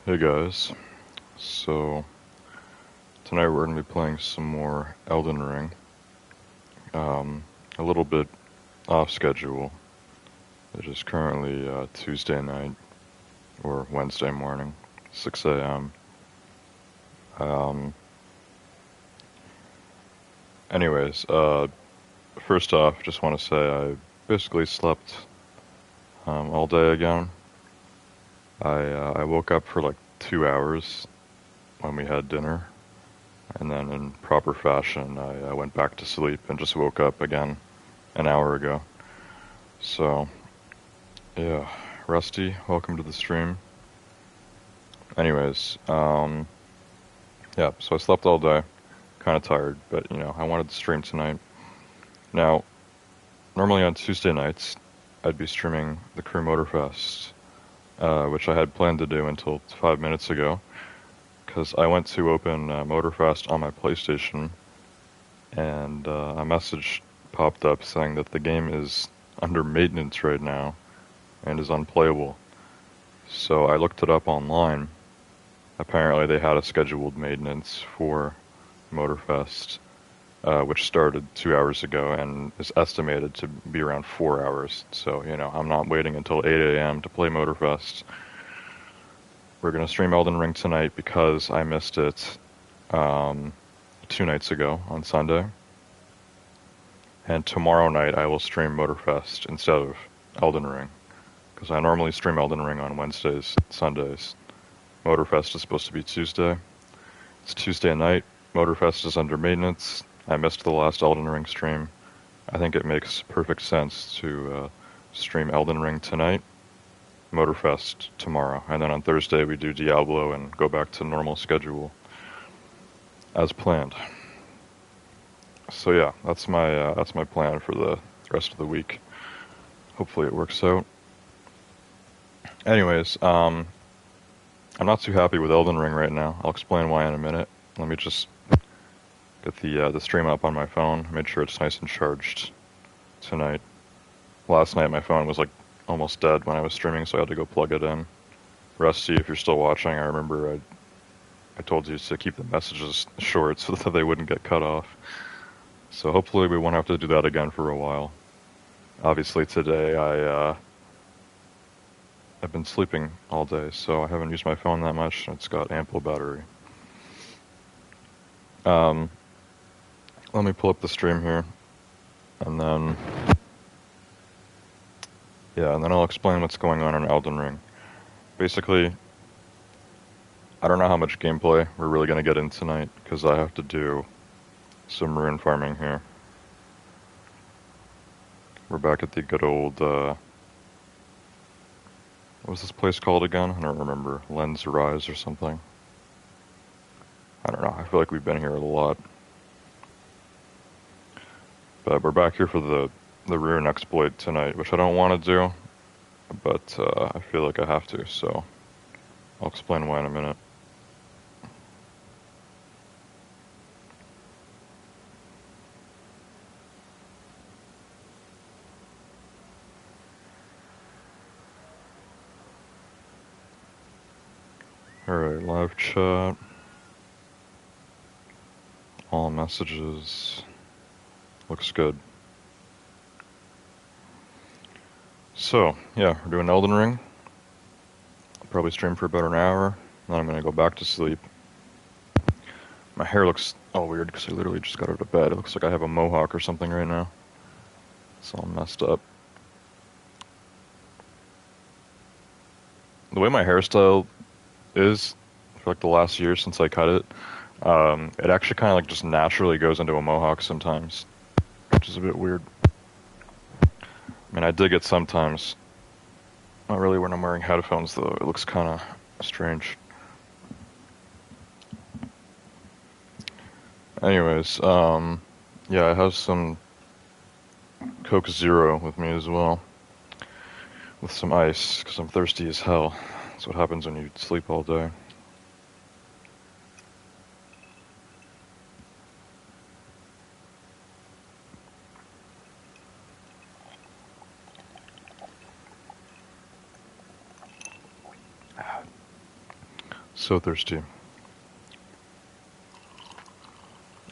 Hey guys, so tonight we're going to be playing some more Elden Ring. Um, a little bit off schedule. It is currently Tuesday night or Wednesday morning, 6 a.m. Um, anyways, first off, just want to say I basically slept all day again. I woke up for like 2 hours when we had dinner, and then in proper fashion, I went back to sleep and just woke up again an hour ago. So, yeah, Rusty, welcome to the stream. Anyways, yeah, so I slept all day, kind of tired, but I wanted to stream tonight. Now, normally on Tuesday nights, I'd be streaming the Crew Motorfest, which I had planned to do until 5 minutes ago, because I went to open Motorfest on my PlayStation, and a message popped up saying that the game is under maintenance right now and is unplayable. So I looked it up online. Apparently, they had a scheduled maintenance for Motorfest, which started 2 hours ago and is estimated to be around 4 hours. So, I'm not waiting until 8 a.m. to play Motorfest. We're going to stream Elden Ring tonight because I missed it 2 nights ago on Sunday. And tomorrow night, I will stream Motorfest instead of Elden Ring because I normally stream Elden Ring on Wednesdays, Sundays. Motorfest is supposed to be Tuesday. It's Tuesday night. Motorfest is under maintenance. I missed the last Elden Ring stream. I think it makes perfect sense to stream Elden Ring tonight, Motorfest tomorrow, and then on Thursday we do Diablo and go back to normal schedule as planned. So yeah, that's my plan for the rest of the week. Hopefully it works out. Anyways, I'm not too happy with Elden Ring right now. I'll explain why in a minute. Let me just get the stream up on my phone. Made sure it's nice and charged tonight. Last night my phone was like almost dead when I was streaming, so I had to go plug it in. Rusty, if you're still watching, I remember I told you to keep the messages short so that they wouldn't get cut off. So hopefully we won't have to do that again for a while. Obviously today I've been sleeping all day, so I haven't used my phone that much. It's got ample battery. Um, Let me pull up the stream here, and then and then I'll explain what's going on in Elden Ring. Basically, I don't know how much gameplay we're really going to get in tonight, because I have to do some rune farming here. We're back at the good old, what was this place called again? I don't remember. Lens Rise or something. I don't know. I feel like we've been here a lot. But we're back here for the rune exploit tonight, which I don't want to do, but I feel like I have to, so I'll explain why in a minute. Alright, live chat. All messages. Looks good. So, yeah, we're doing Elden Ring. I'll probably stream for about an hour, then I'm gonna go back to sleep. My hair looks all weird because I literally just got out of bed. It looks like I have a mohawk or something right now. It's all messed up. The way my hairstyle is for like the last year since I cut it, it actually kind of like just naturally goes into a mohawk sometimes, which is a bit weird. I mean, I dig it sometimes. Not really when I'm wearing headphones, though. It looks kind of strange. Anyways, yeah, I have some Coke Zero with me as well, with some ice, because I'm thirsty as hell. That's what happens when you sleep all day. So thirsty.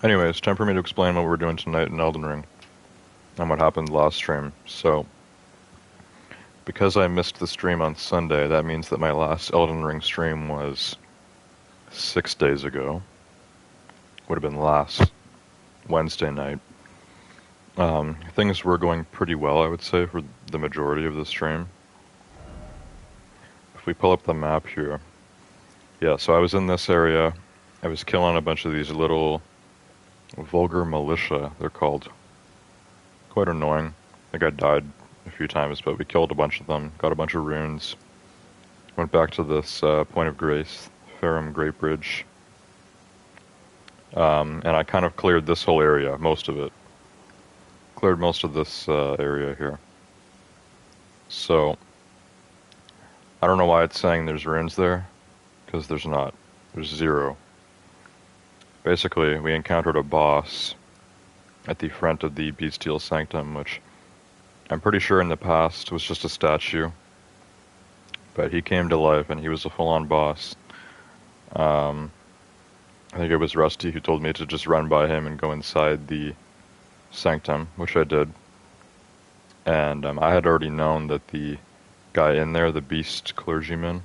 Anyways, time for me to explain what we're doing tonight in Elden Ring and what happened last stream. So, because I missed the stream on Sunday, that means that my last Elden Ring stream was 6 days ago. Would have been last Wednesday night. Things were going pretty well, I would say, for the majority of the stream. If we pull up the map here. Yeah, so I was in this area. I was killing a bunch of these little vulgar militia, they're called. Quite annoying. I think I died a few times, but we killed a bunch of them, got a bunch of runes. Went back to this point of grace, Farum Great Bridge. And I kind of cleared this whole area, most of it. Cleared most of this area here. So, I don't know why it's saying there's runes there, because there's not. There's 0. Basically, we encountered a boss at the front of the Bestial Sanctum, which I'm pretty sure in the past was just a statue. But he came to life, and he was a full-on boss. I think it was Rusty who told me to just run by him and go inside the sanctum, which I did. And I had already known that the guy in there, the beast clergyman,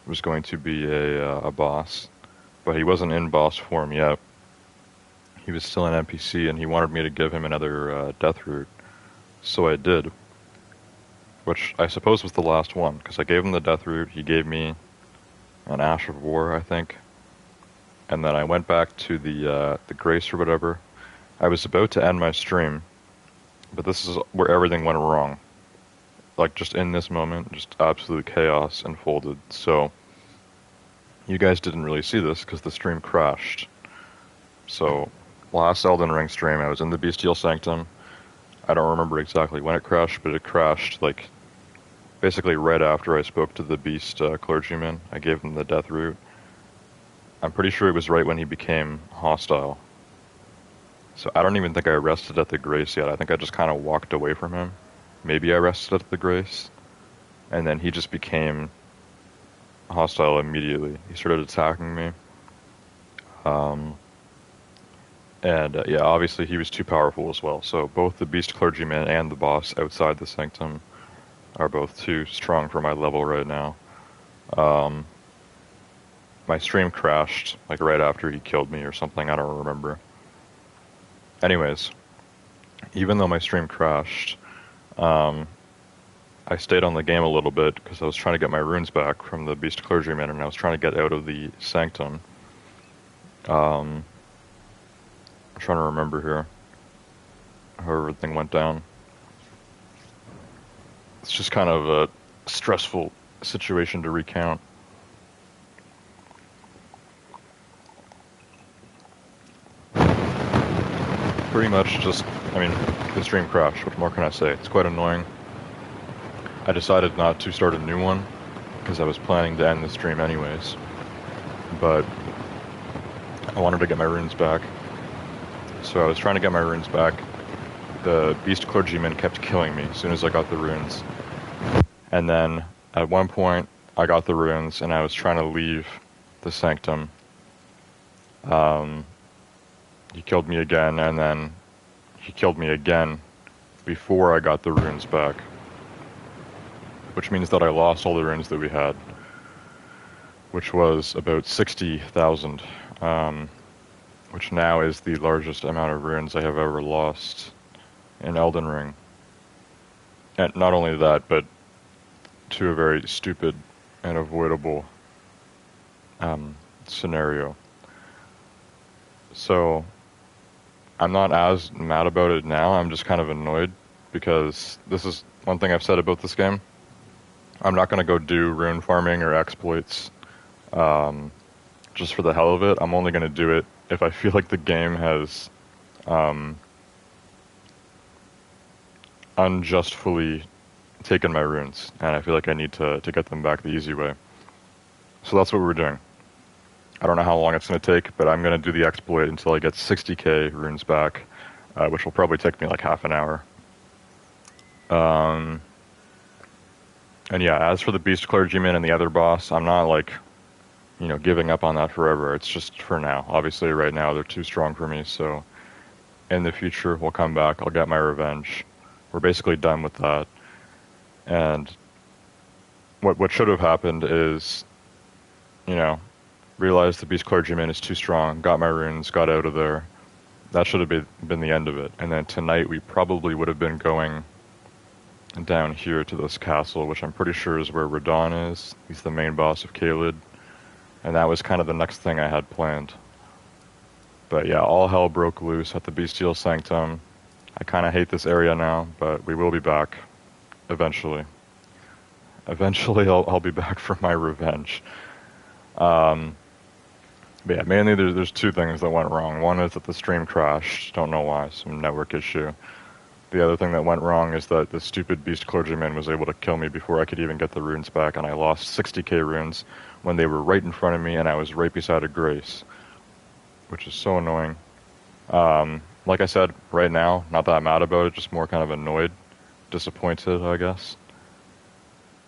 was going to be a boss. But he wasn't in boss form yet. He was still an NPC, and he wanted me to give him another death root. So I did. Which I suppose was the last one, because I gave him the death root, he gave me an Ash of War, I think. And then I went back to the Grace or whatever. I was about to end my stream, but this is where everything went wrong. Like, just in this moment, just absolute chaos unfolded. So, you guys didn't really see this, because the stream crashed. So, last Elden Ring stream, I was in the Bestial Sanctum. I don't remember exactly when it crashed, but it crashed, like, basically right after I spoke to the beast clergyman. I gave him the death root. I'm pretty sure it was right when he became hostile. So I don't even think I rested at the Grace yet. I think I just kind of walked away from him. Maybe I rested at the Grace. And then he just became hostile immediately. He started attacking me. Yeah, obviously he was too powerful as well. So both the beast clergyman and the boss outside the sanctum are both too strong for my level right now. My stream crashed, like right after he killed me or something, I don't remember. Anyways, even though my stream crashed, I stayed on the game a little bit because I was trying to get my runes back from the beast clergyman, and I was trying to get out of the sanctum. I'm trying to remember here how everything went down. It's just kind of a stressful situation to recount. Pretty much just, I mean, the stream crashed. What more can I say? It's quite annoying. I decided not to start a new one because I was planning to end the stream anyways. But I wanted to get my runes back. So I was trying to get my runes back. The beast clergyman kept killing me as soon as I got the runes. And then at one point I got the runes and I was trying to leave the sanctum. He killed me again, and then he killed me again before I got the runes back. Which means that I lost all the runes that we had. Which was about 60,000. Which now is the largest amount of runes I have ever lost in Elden Ring. And not only that, but to a very stupid and avoidable scenario. So I'm not as mad about it now, I'm just kind of annoyed, because this is one thing I've said about this game. I'm not going to go do rune farming or exploits just for the hell of it. I'm only going to do it if I feel like the game has unjustly taken my runes, and I feel like I need to get them back the easy way. So that's what we're doing. I don't know how long it's going to take, but I'm going to do the exploit until I get 60k runes back, which will probably take me like half an hour. And yeah, as for the beast clergyman and the other boss, I'm not like giving up on that forever. It's just for now. Obviously, right now they're too strong for me. So in the future, we'll come back. I'll get my revenge. We're basically done with that. And what should have happened is, you know, realized the Beast Clergyman is too strong. Got my runes. Got out of there. That should have been the end of it. And then tonight we probably would have been going down here to this castle, which I'm pretty sure is where Radon is. He's the main boss of Caelid. And that was kind of the next thing I had planned. But yeah, all hell broke loose at the Bestial Sanctum. I kind of hate this area now, but we will be back eventually. Eventually, I'll be back for my revenge. But yeah, mainly there's two things that went wrong. One is that the stream crashed. Don't know why, some network issue. The other thing that went wrong is that the stupid Beast Clergyman was able to kill me before I could even get the runes back, and I lost 60k runes when they were right in front of me and I was right beside a Grace, which is so annoying. Like I said, right now, not that mad about it, just more kind of annoyed, disappointed, I guess.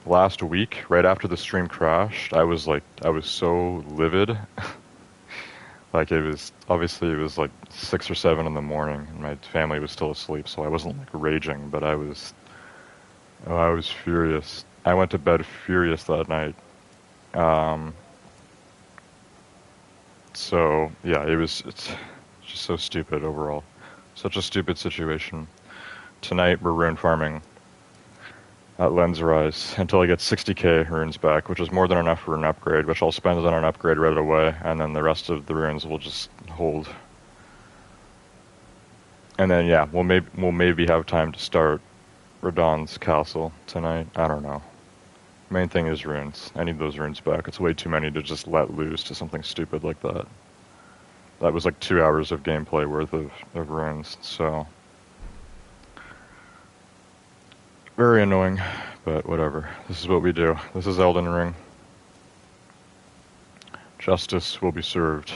Last week, right after the stream crashed, I was so livid. Like it was like 6 or 7 in the morning, and my family was still asleep, so I wasn't like raging, but I was furious. I went to bed furious that night. So yeah, it's just so stupid overall. Such a stupid situation. Tonight we're rune farming at Lensrise until I get 60k runes back, which is more than enough for an upgrade, which I'll spend on an upgrade right away, and then the rest of the runes will just hold. And then yeah, we'll maybe have time to start Radon's castle tonight. I don't know. Main thing is runes. I need those runes back. It's way too many to just let loose to something stupid like that. That was like 2 hours of gameplay worth of runes, so very annoying, but whatever. This is what we do. This is Elden Ring. Justice will be served.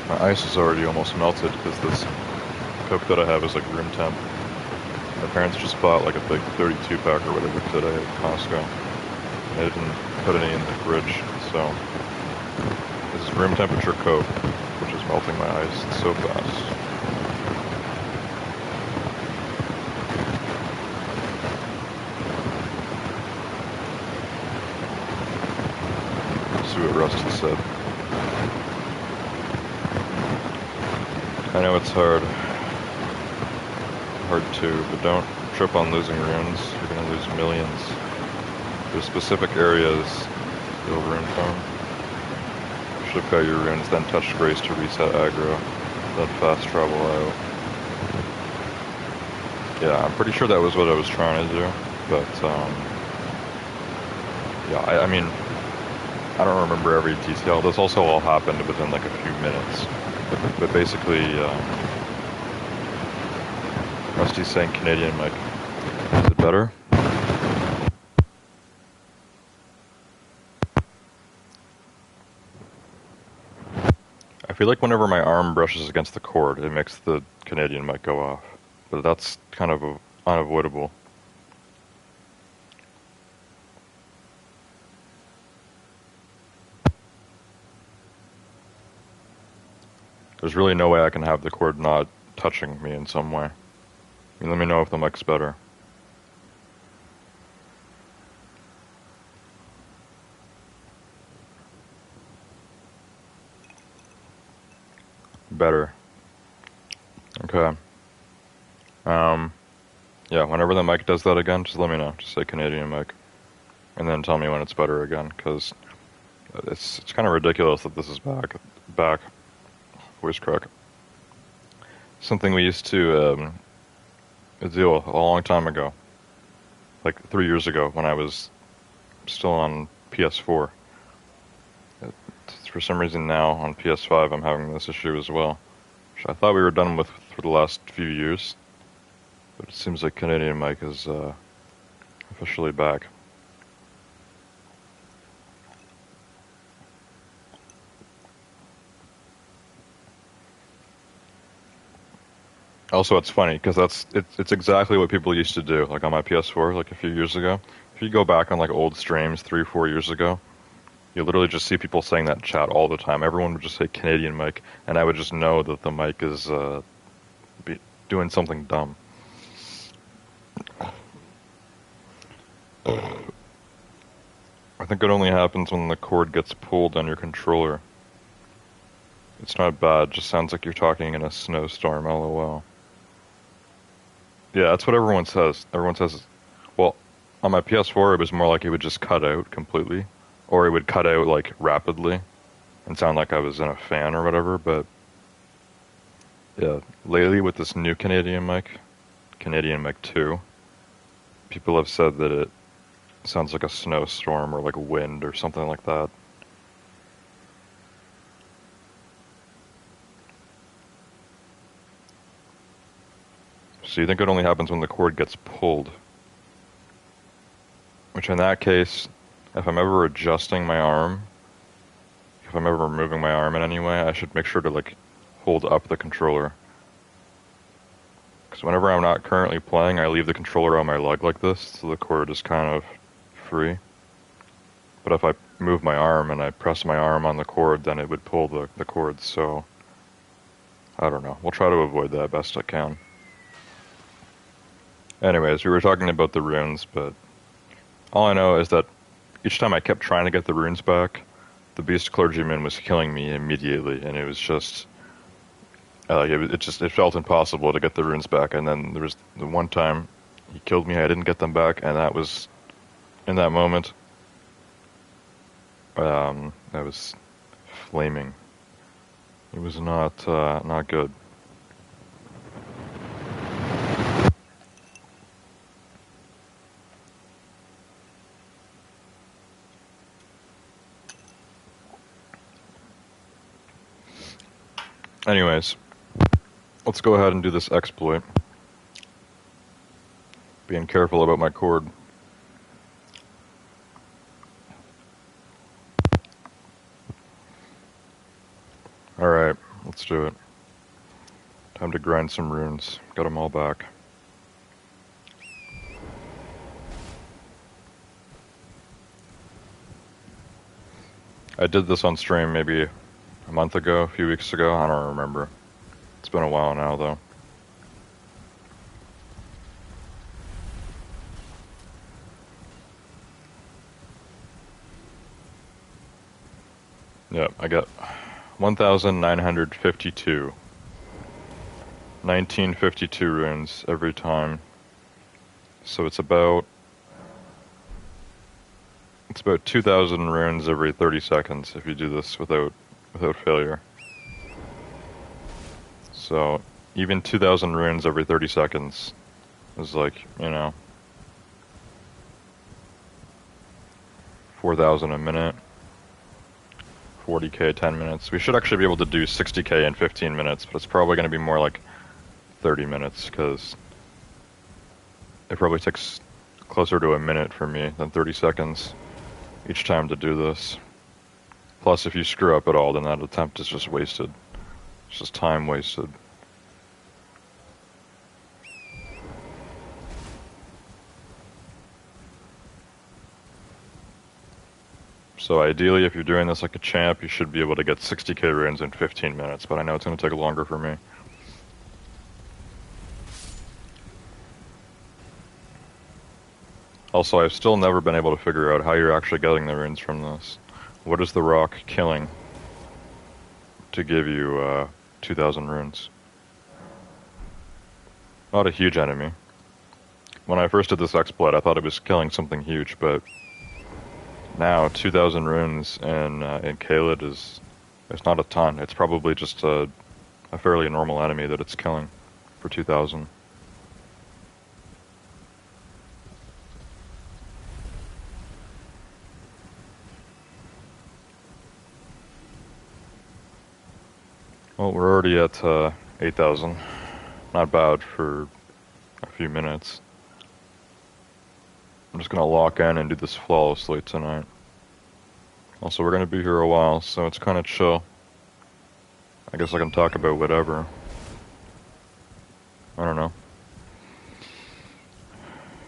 My ice is already almost melted because this Coke that I have is like room temp. My parents just bought like a big 32 pack or whatever today at Costco. They didn't put any in the fridge, so this is room temperature Coke, which is melting my ice so fast. Let's see what Rusty said. I know it's hard too, but don't trip on losing runes. You're gonna lose millions. There's specific areas you'll rune farm. Ship out your runes, then touch Grace to reset aggro, then fast travel out. Yeah, I'm pretty sure that was what I was trying to do, but yeah, I mean, I don't remember every detail. This also all happened within like a few minutes. But basically, Rusty's saying Canadian mic. Is it better? I feel like whenever my arm brushes against the cord, it makes the Canadian mic go off. But that's kind of unavoidable. There's really no way I can have the cord not touching me in some way. Let me know if the mic's better. Better. Okay. Yeah, whenever the mic does that again, just let me know. Just say Canadian mic. And then tell me when it's better again, because it's kind of ridiculous that this is back. Voice crack. Something we used to deal with a long time ago. Like 3 years ago when I was still on PS4. For some reason now on PS5 I'm having this issue as well. Which I thought we were done with for the last few years. But it seems like Canadian mic is officially back. Also, it's funny because it's exactly what people used to do, like on my PS4, like a few years ago. If you go back on like old streams 3, 4 years ago, you literally just see people saying that in chat all the time. Everyone would just say Canadian mic, and I would just know that the mic is be doing something dumb. I think it only happens when the cord gets pulled on your controller. It's not bad, just sounds like you're talking in a snowstorm, lol. Yeah, that's what everyone says. Everyone says, well, on my PS4 it was more like it would just cut out completely, or it would cut out like rapidly and sound like I was in a fan or whatever, but yeah, lately with this new Canadian mic 2, people have said that it sounds like a snowstorm or like wind or something like that. So you think it only happens when the cord gets pulled? Which in that case, if I'm ever adjusting my arm, if I'm ever moving my arm in any way, I should make sure to like hold up the controller. Because whenever I'm not currently playing, I leave the controller on my leg like this, so the cord is kind of free. But if I move my arm and I press my arm on the cord, then it would pull the cord, so I don't know. We'll try to avoid that best I can. Anyways, we were talking about the runes, but all I know is that each time I kept trying to get the runes back, the beast clergyman was killing me immediately, and it was just it felt impossible to get the runes back. And then there was the one time he killed me, I didn't get them back, and that was in that moment. I was flaming. It was not good. Anyways, let's go ahead and do this exploit. Being careful about my cord. Alright, let's do it. Time to grind some runes. Got them all back. I did this on stream maybe a month ago, a few weeks ago. I don't remember. It's been a while now, though. Yep, I got 1,952. 1952 runes every time. So it's about 2,000 runes every 30 seconds if you do this without failure. So even 2,000 runes every 30 seconds is like, 4,000 a minute. 40k 10 minutes. We should actually be able to do 60k in 15 minutes, but it's probably going to be more like 30 minutes because it probably takes closer to a minute for me than 30 seconds each time to do this. Plus, if you screw up at all, then that attempt is just wasted. It's just time wasted. So ideally, if you're doing this like a champ, you should be able to get 60k runes in 15 minutes, but I know it's going to take longer for me. Also, I've still never been able to figure out how you're actually getting the runes from this. What is the rock killing to give you 2,000 runes? Not a huge enemy. When I first did this exploit, I thought it was killing something huge, but now 2,000 runes in Caelid it's not a ton. It's probably just a fairly normal enemy that it's killing for 2,000. Well, we're already at 8,000. Not bad for a few minutes. I'm just gonna lock in and do this flawlessly tonight. Also, we're gonna be here a while, so it's kind of chill. I guess I can talk about whatever. I don't know.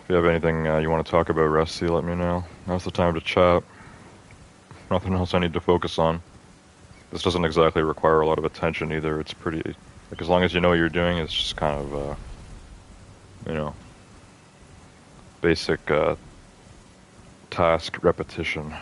If you have anything you want to talk about, Rusty, let me know. Now's the time to chat. Nothing else I need to focus on. This doesn't exactly require a lot of attention either. It's pretty, like, as long as you know what you're doing, it's just kind of, you know, basic task repetition.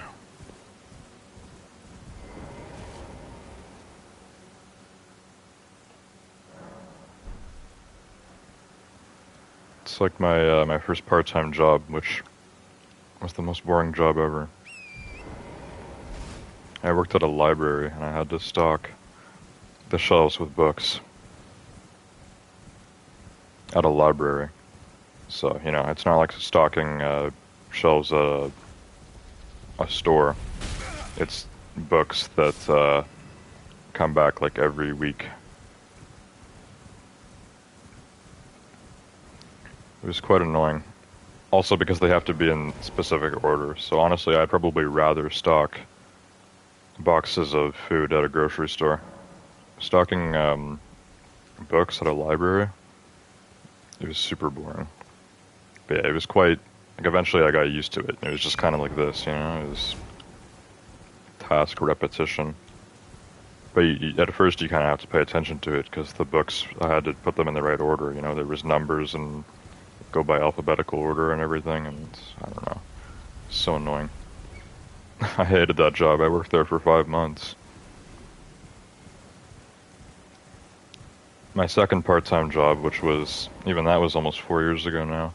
It's like my first part-time job, which was the most boring job ever. I worked at a library and I had to stock the shelves with books at a library. So, you know, it's not like stocking shelves at a store. It's books that come back like every week. It was quite annoying. Also because they have to be in specific order. So honestly, I'd probably rather stock boxes of food at a grocery store. Stocking books at a library, it was super boring. But yeah, it was quite, like, eventually I got used to it. It was just kind of like this, you know, it was task repetition. But at first you kind of have to pay attention to it because the books, I had to put them in the right order, you know, there was numbers and go by alphabetical order and everything, and I don't know, so annoying. I hated that job. I worked there for 5 months. My second part-time job, which was, even that was almost 4 years ago now,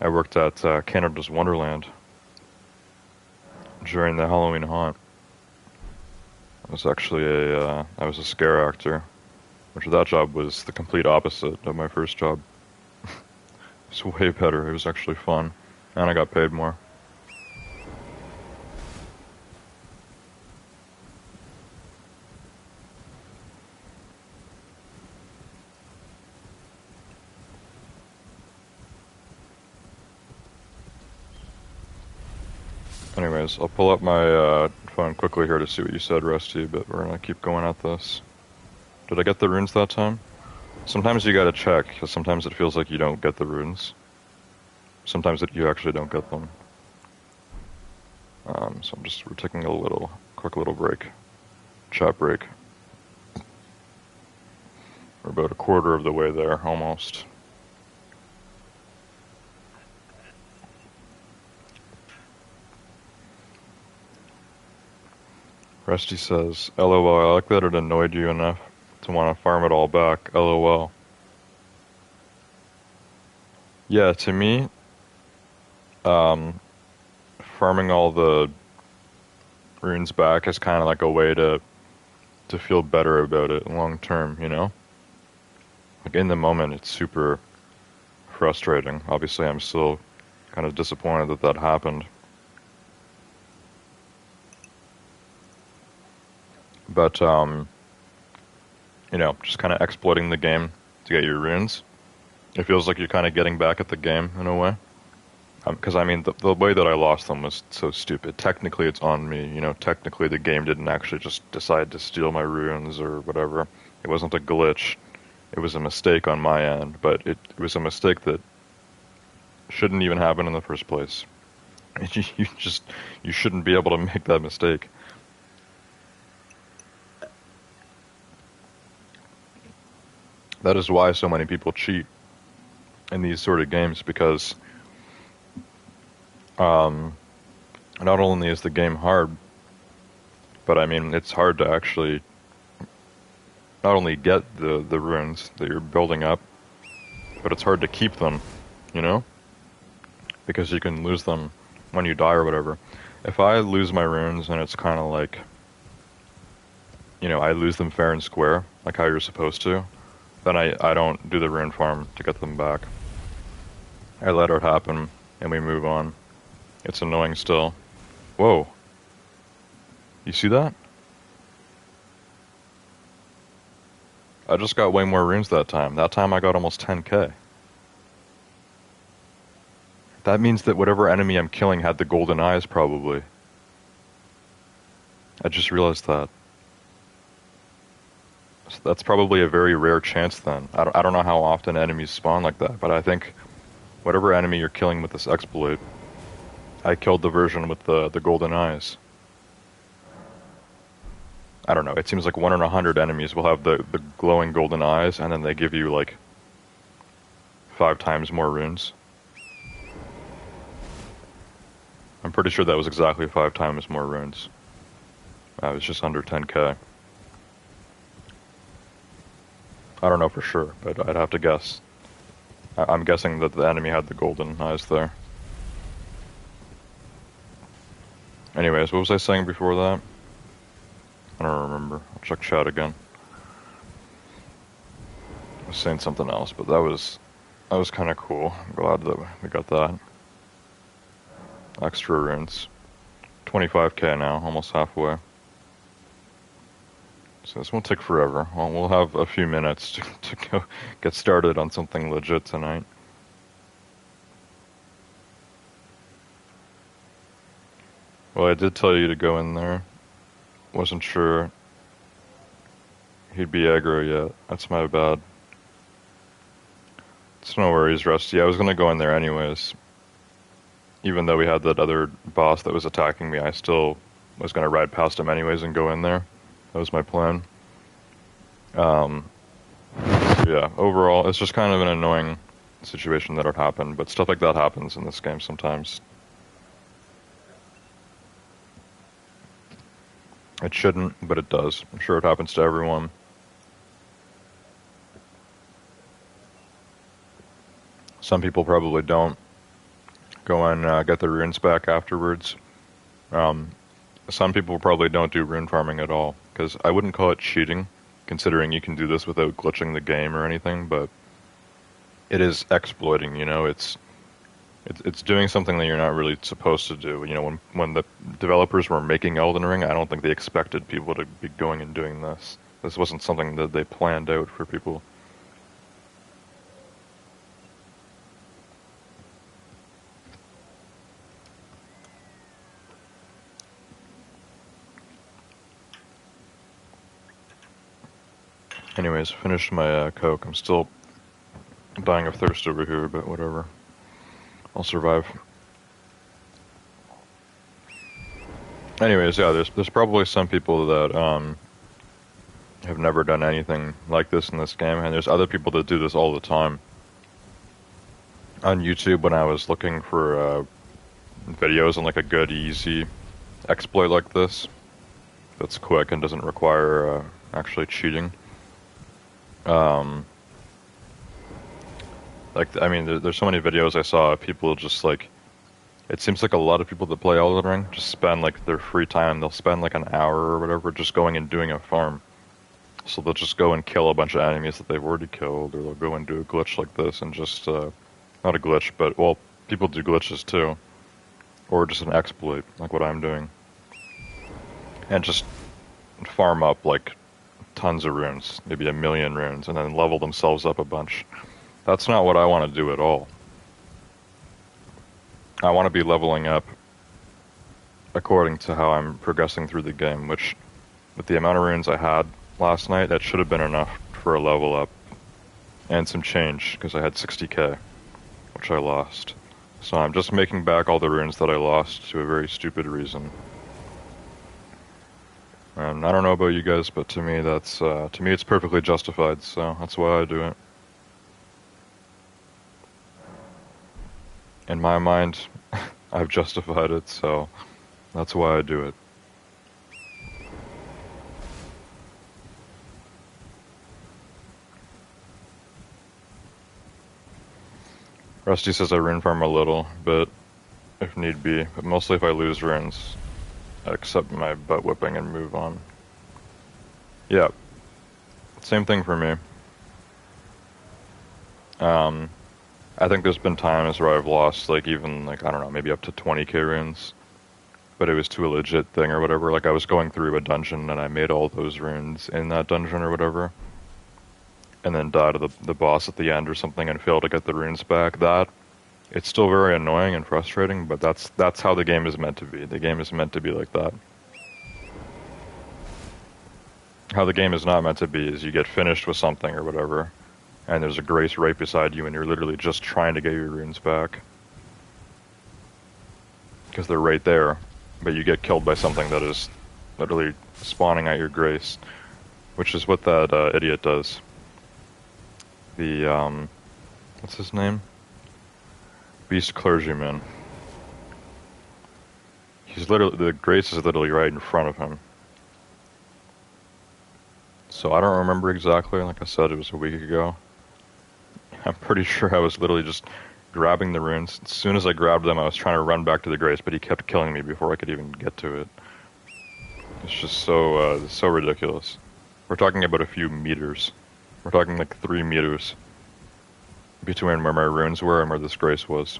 I worked at Canada's Wonderland during the Halloween haunt. I was a scare actor, which that job was the complete opposite of my first job. It was way better. It was actually fun, and I got paid more. Anyways, I'll pull up my phone quickly here to see what you said, Rusty, but we're gonna keep going at this. Did I get the runes that time? Sometimes you gotta check, because sometimes it feels like you don't get the runes. Sometimes you actually don't get them. So we're taking a quick little break. Chat break. We're about a quarter of the way there, almost. Rusty says, LOL, I like that it annoyed you enough to want to farm it all back, LOL. Yeah, to me, um, farming all the runes back is kind of like a way to feel better about it long term, you know? Like, in the moment, it's super frustrating. Obviously, I'm still kind of disappointed that that happened. But, you know, just kind of exploiting the game to get your runes. It feels like you're kind of getting back at the game in a way. Because, I mean, the way that I lost them was so stupid. Technically, it's on me. You know, technically, the game didn't actually just decide to steal my runes or whatever. It wasn't a glitch. It was a mistake on my end, but it was a mistake that shouldn't even happen in the first place. You shouldn't be able to make that mistake. That is why so many people cheat in these sort of games, because um, not only is the game hard, but I mean, it's hard to actually not only get the runes that you're building up, but it's hard to keep them, you know? Because you can lose them when you die or whatever. If I lose my runes and it's kind of like, you know, I lose them fair and square, like how you're supposed to, then I don't do the rune farm to get them back. I let it happen, and we move on. It's annoying still. Whoa. You see that? I just got way more runes that time. That time I got almost 10k. That means that whatever enemy I'm killing had the golden eyes, probably. I just realized that. So that's probably a very rare chance then. I don't know how often enemies spawn like that, but I think whatever enemy you're killing with this exploit, I killed the version with the golden eyes. I don't know, it seems like 1 in 100 enemies will have the glowing golden eyes, and then they give you like 5 times more runes. I'm pretty sure that was exactly 5 times more runes. It was just under 10k. I don't know for sure, but I'd have to guess. I'm guessing that the enemy had the golden eyes there. Anyways, what was I saying before that? I don't remember. I'll check chat again. I was saying something else, but that was kind of cool. I'm glad that we got that. Extra runes. 25k now, almost halfway. So this won't take forever. Well, we'll have a few minutes to go get started on something legit tonight. Well, I did tell you to go in there. Wasn't sure he'd be aggro yet. That's my bad. It's no worries, Rusty. I was gonna go in there anyways. Even though we had that other boss that was attacking me, I still was gonna ride past him anyways and go in there. That was my plan. Yeah, overall, it's just kind of an annoying situation that would happen, but stuff like that happens in this game sometimes. It shouldn't, but it does. I'm sure it happens to everyone. Some people probably don't go and get their runes back afterwards. Some people probably don't do rune farming at all, because I wouldn't call it cheating, considering you can do this without glitching the game or anything, but it is exploiting, you know, it's doing something that you're not really supposed to do. You know, when the developers were making Elden Ring, I don't think they expected people to be going and doing this. This wasn't something that they planned out for people. Anyways, finished my Coke. I'm still dying of thirst over here, but whatever. I'll survive. Anyways, yeah, there's probably some people that have never done anything like this in this game, and there's other people that do this all the time. On YouTube, when I was looking for videos on like a good, easy exploit like this, that's quick and doesn't require actually cheating. Like, I mean, there's so many videos I saw of people just like, it seems like a lot of people that play Elden Ring just spend like their free time, they'll spend like an hour or whatever just going and doing a farm. So they'll just go and kill a bunch of enemies that they've already killed, or they'll go and do a glitch like this and just, not a glitch, but, well, people do glitches too. Or just an exploit, like what I'm doing. And just farm up like tons of runes, maybe 1,000,000 runes, and then level themselves up a bunch. That's not what I want to do at all. I want to be leveling up according to how I'm progressing through the game, which, with the amount of runes I had last night, that should have been enough for a level up. And some change, because I had 60k, which I lost. So I'm just making back all the runes that I lost to a very stupid reason. And I don't know about you guys, but to me it's perfectly justified, so that's why I do it. In my mind, I've justified it, so that's why I do it. Rusty says I rune farm a little, but if need be, but mostly if I lose runes, I accept my butt whipping and move on. Yeah, same thing for me. I think there's been times where I've lost, like, even, like, I don't know, maybe up to 20k runes, but it was to a legit thing or whatever. Like, I was going through a dungeon and I made all those runes in that dungeon or whatever, and then died to the boss at the end or something and failed to get the runes back. It's still very annoying and frustrating, but that's how the game is meant to be. The game is meant to be like that. how the game is not meant to be is you get finished with something or whatever, and there's a grace right beside you, and you're literally just trying to get your runes back because they're right there, but you get killed by something that is literally spawning at your grace, which is what that idiot does. The what's his name? Beast clergyman. He's literally, the grace is literally right in front of him. So I don't remember exactly. Like I said, it was a week ago. I'm pretty sure I was literally just grabbing the runes. As soon as I grabbed them, I was trying to run back to the grace, but he kept killing me before I could even get to it. It's just so ridiculous. We're talking about a few meters. We're talking like 3 meters between where my runes were and where this grace was.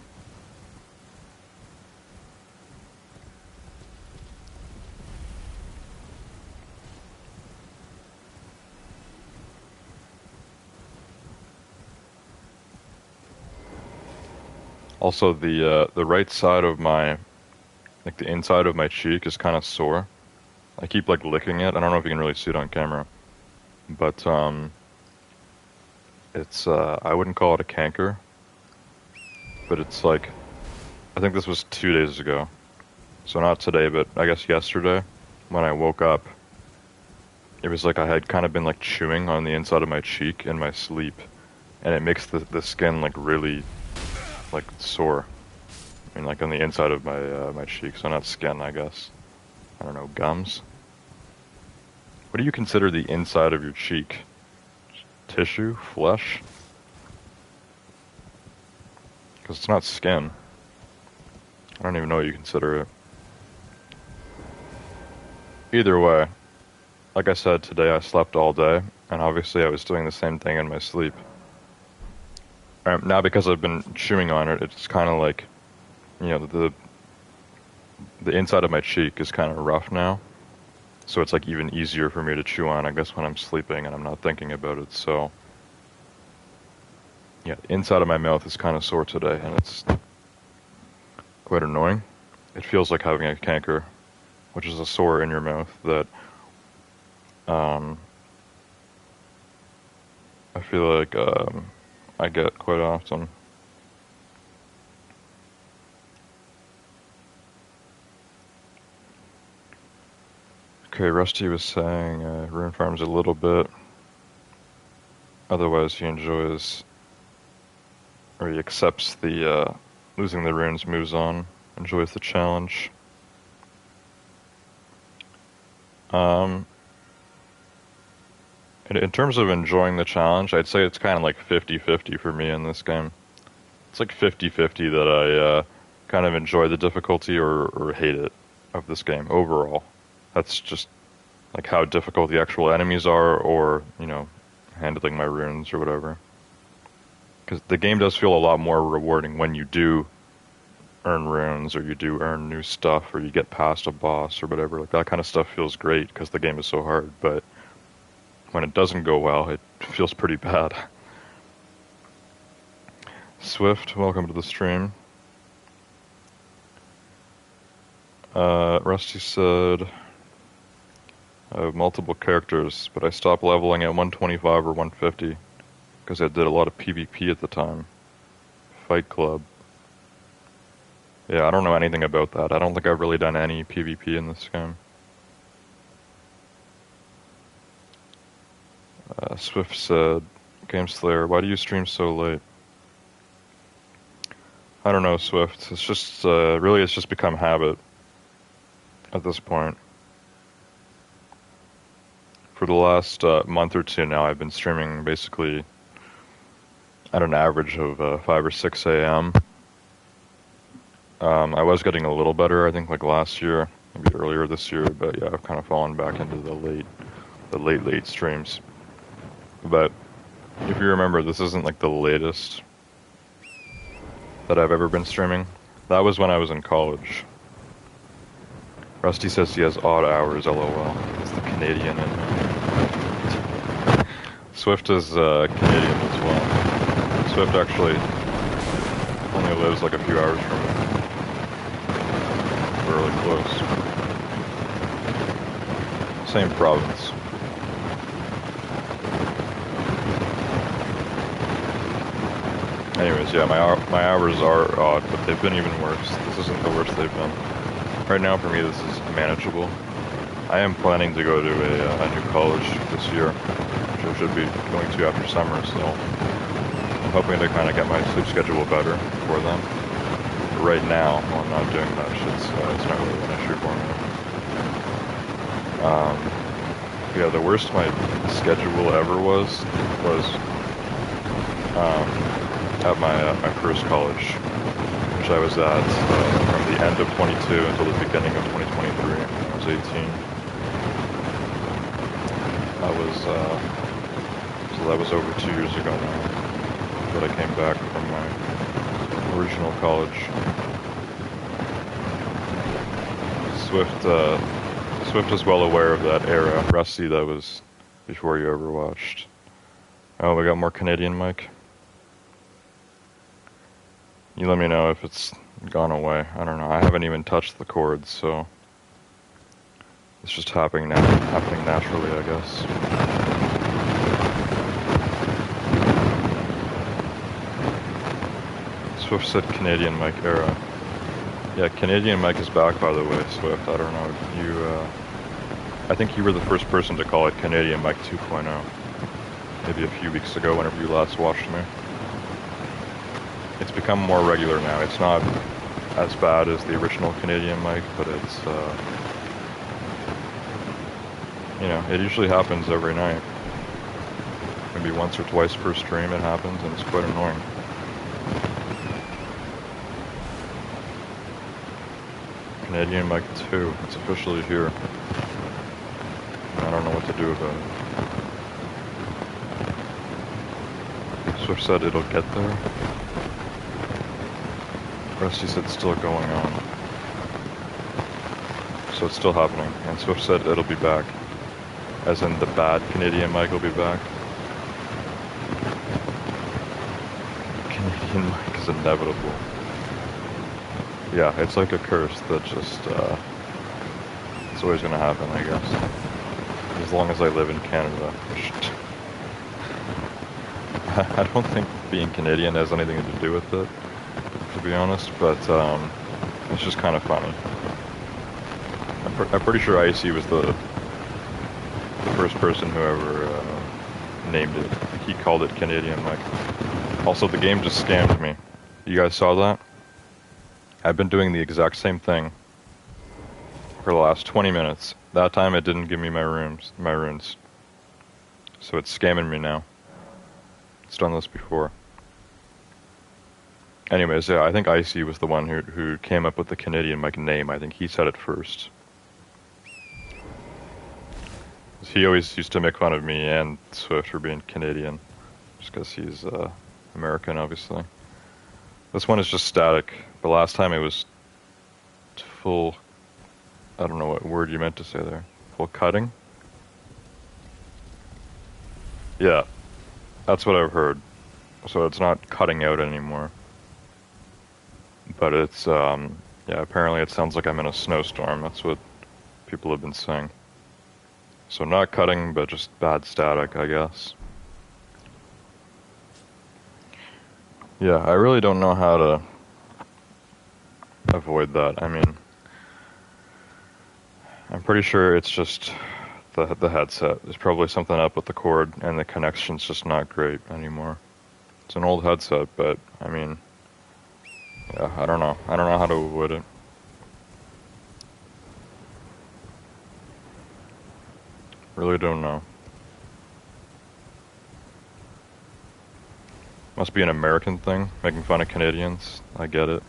Also, the right side of my, like the inside of my cheek is kind of sore. I keep like licking it. I don't know if you can really see it on camera, but it's I wouldn't call it a canker, but it's like, I think this was 2 days ago. So not today, but I guess yesterday when I woke up, it was like I had kind of been like chewing on the inside of my cheek in my sleep, and it makes the skin like really like sore. I mean, like on the inside of my cheek, so not skin, I guess. I don't know, gums. What do you consider the inside of your cheek? Tissue, flesh? Because it's not skin. I don't even know what you consider it. Either way, like I said, today I slept all day, and obviously I was doing the same thing in my sleep. Now because I've been chewing on it, it's kind of like, you know, the inside of my cheek is kind of rough now. So it's like even easier for me to chew on, I guess, when I'm sleeping and I'm not thinking about it. So, yeah, the inside of my mouth is kind of sore today, and it's quite annoying. It feels like having a canker, which is a sore in your mouth that um, I feel like I get quite often. Okay, Rusty was saying rune farms a little bit. Otherwise, he enjoys, or he accepts the losing the runes, moves on, enjoys the challenge. Um, in terms of enjoying the challenge, I'd say it's kind of like 50-50 for me in this game. It's like 50-50 that I kind of enjoy the difficulty or hate it of this game overall. That's just like how difficult the actual enemies are, or, you know, handling my runes or whatever. Because the game does feel a lot more rewarding when you do earn runes, or you do earn new stuff, or you get past a boss or whatever. Like that kind of stuff feels great because the game is so hard, but when it doesn't go well, it feels pretty bad. Swift, welcome to the stream. Rusty said, I have multiple characters, but I stopped leveling at 125 or 150 because I did a lot of PvP at the time. Fight Club. Yeah, I don't know anything about that. I don't think I've really done any PvP in this game. Swift said, Game Slayer, why do you stream so late? I don't know, Swift. It's just, really it's just become habit at this point. For the last month or two now, I've been streaming basically at an average of 5 or 6 a.m. I was getting a little better, I think, like last year, maybe earlier this year, but yeah, I've kind of fallen back into the late streams. But if you remember, this isn't like the latest that I've ever been streaming. That was when I was in college. Rusty says he has odd hours, lol. It's the Canadian in me. Swift is Canadian as well. Swift actually only lives like a few hours from me. We're really close. Same province. Anyways, yeah, my hours are odd, but they've been even worse. This isn't the worst they've been. Right now, for me, this is manageable. I am planning to go to a new college this year, which I should be going to after summer, so I'm hoping to kind of get my sleep schedule better for then. But right now, while I'm not doing much, it's not really an issue for me. Yeah, the worst my schedule ever was at my first college, which I was at from the end of 22 until the beginning of 2023. I was 18. So that was over 2 years ago now that I came back from my original college. Swift is well aware of that era. Rusty, that was before you ever watched. Oh, we got more Canadian mic. You let me know if it's gone away. I don't know. I haven't even touched the chords, so it's just happening naturally, I guess. Swift said Canadian mic era. Yeah, Canadian mic is back, by the way, Swift. I don't know. I think you were the first person to call it Canadian mic 2.0. Maybe a few weeks ago, whenever you last watched me. It's become more regular now. It's not as bad as the original Canadian mic, but it's, you know, it usually happens every night. Maybe once or twice per stream it happens, and it's quite annoying. Canadian mic 2, it's officially here. I don't know what to do about it. Swift said it'll get there. Rusty said still going on. So it's still happening. And Swift said it'll be back. As in the bad Canadian mic will be back. Canadian mic is inevitable. Yeah, it's like a curse that just, it's always gonna happen, I guess. As long as I live in Canada. I don't think being Canadian has anything to do with it, to be honest, but it's just kind of funny. I'm pretty sure Icy was the first person who ever named it. He called it Canadian mic. Also, the game just scammed me. You guys saw that? I've been doing the exact same thing for the last 20 minutes. That time it didn't give me my runes. So it's scamming me now. It's done this before. Anyways, yeah, I think Icy was the one who came up with the Canadian mic name. I think he said it first. He always used to make fun of me and Swift for being Canadian. Just because he's American, obviously. This one is just static. The last time it was full... I don't know what word you meant to say there. Full cutting? Yeah. That's what I've heard. So it's not cutting out anymore. But it's, yeah, apparently it sounds like I'm in a snowstorm. That's what people have been saying. So not cutting, but just bad static, I guess. Yeah, I really don't know how to avoid that. I mean, I'm pretty sure it's just the headset. There's probably something up with the cord, and the connection's just not great anymore. It's an old headset, but, I mean, yeah, I don't know. I don't know how to avoid it. Really don't know. Must be an American thing, making fun of Canadians. I get it.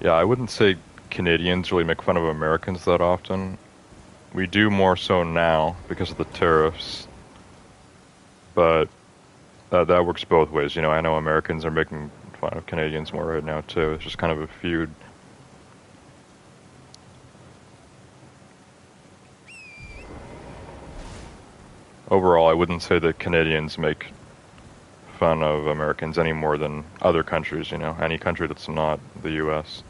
Yeah, I wouldn't say Canadians really make fun of Americans that often. We do more so now because of the tariffs. But that works both ways. You know, I know Americans are making fun of Canadians more right now too. It's just kind of a feud. Overall, I wouldn't say that Canadians make fun of Americans any more than other countries, you know, any country that's not the US.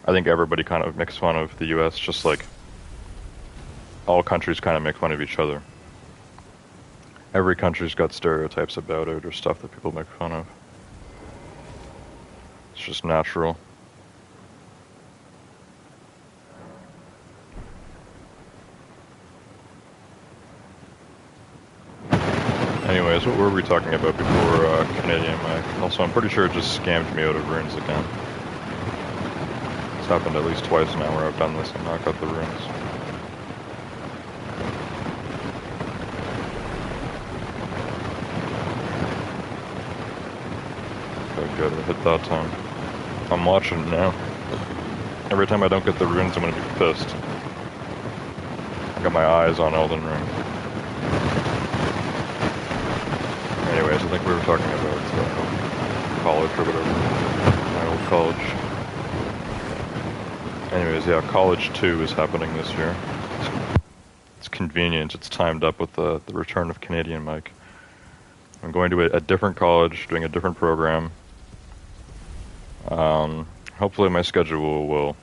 I think everybody kind of makes fun of the US, just like all countries kind of make fun of each other. Every country's got stereotypes about it or stuff that people make fun of. It's just natural. Anyways, what were we talking about before Canadian Mike? Also, I'm pretty sure it just scammed me out of runes again. It's happened at least twice now where I've done this and not got the runes. Okay, good. I hit that time. I'm watching it now. Every time I don't get the runes, I'm gonna be pissed. I got my eyes on Elden Ring. Anyways, I think we were talking about college or whatever. My old college. Anyways, yeah, College 2 is happening this year. It's convenient. It's timed up with the return of Canadian Mike. I'm going to a different college, doing a different program. Hopefully my schedule will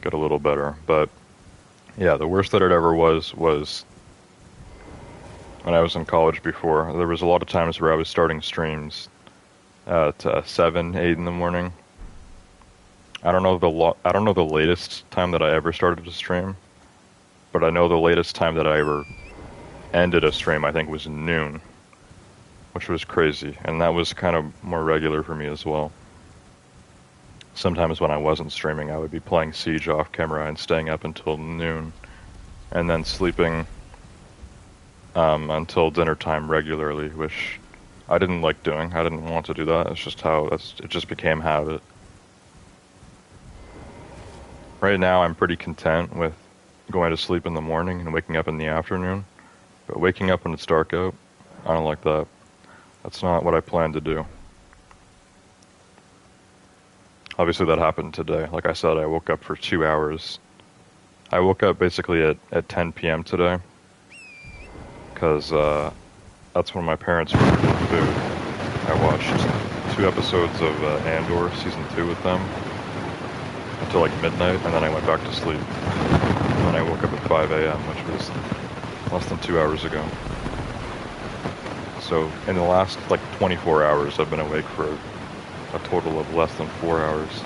get a little better. But yeah, the worst that it ever was when I was in college before. There was a lot of times where I was starting streams at 7, 8 in the morning. I don't know the latest time that I ever started to stream, but I know the latest time that I ever ended a stream I think was noon, which was crazy, and that was kind of more regular for me as well. Sometimes when I wasn't streaming, I would be playing Siege off camera and staying up until noon, and then sleeping until dinner time regularly, which I didn't like doing. I didn't want to do that. It's just it just became habit. Right now, I'm pretty content with going to sleep in the morning and waking up in the afternoon, but waking up when it's dark out, I don't like that. That's not what I plan to do. Obviously, that happened today. Like I said, I woke up for 2 hours. I woke up basically at 10 p.m. today, because that's when my parents were cooking food. I watched 2 episodes of Andor Season 2 with them until like midnight, and then I went back to sleep. And then I woke up at 5 a.m., which was less than 2 hours ago. So in the last like 24 hours, I've been awake for a total of less than 4 hours.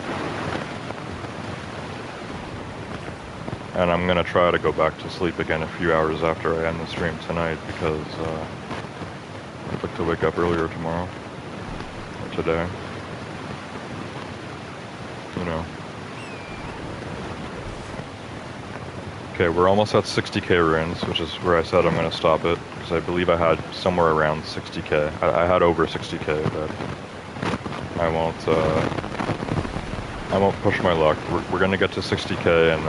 And I'm going to try to go back to sleep again a few hours after I end the stream tonight, because I'd like to wake up earlier tomorrow, or today. You know. Okay, we're almost at 60k runes, which is where I said I'm going to stop it, because I believe I had somewhere around 60k. I had over 60k, but I won't push my luck. We're going to get to 60k, and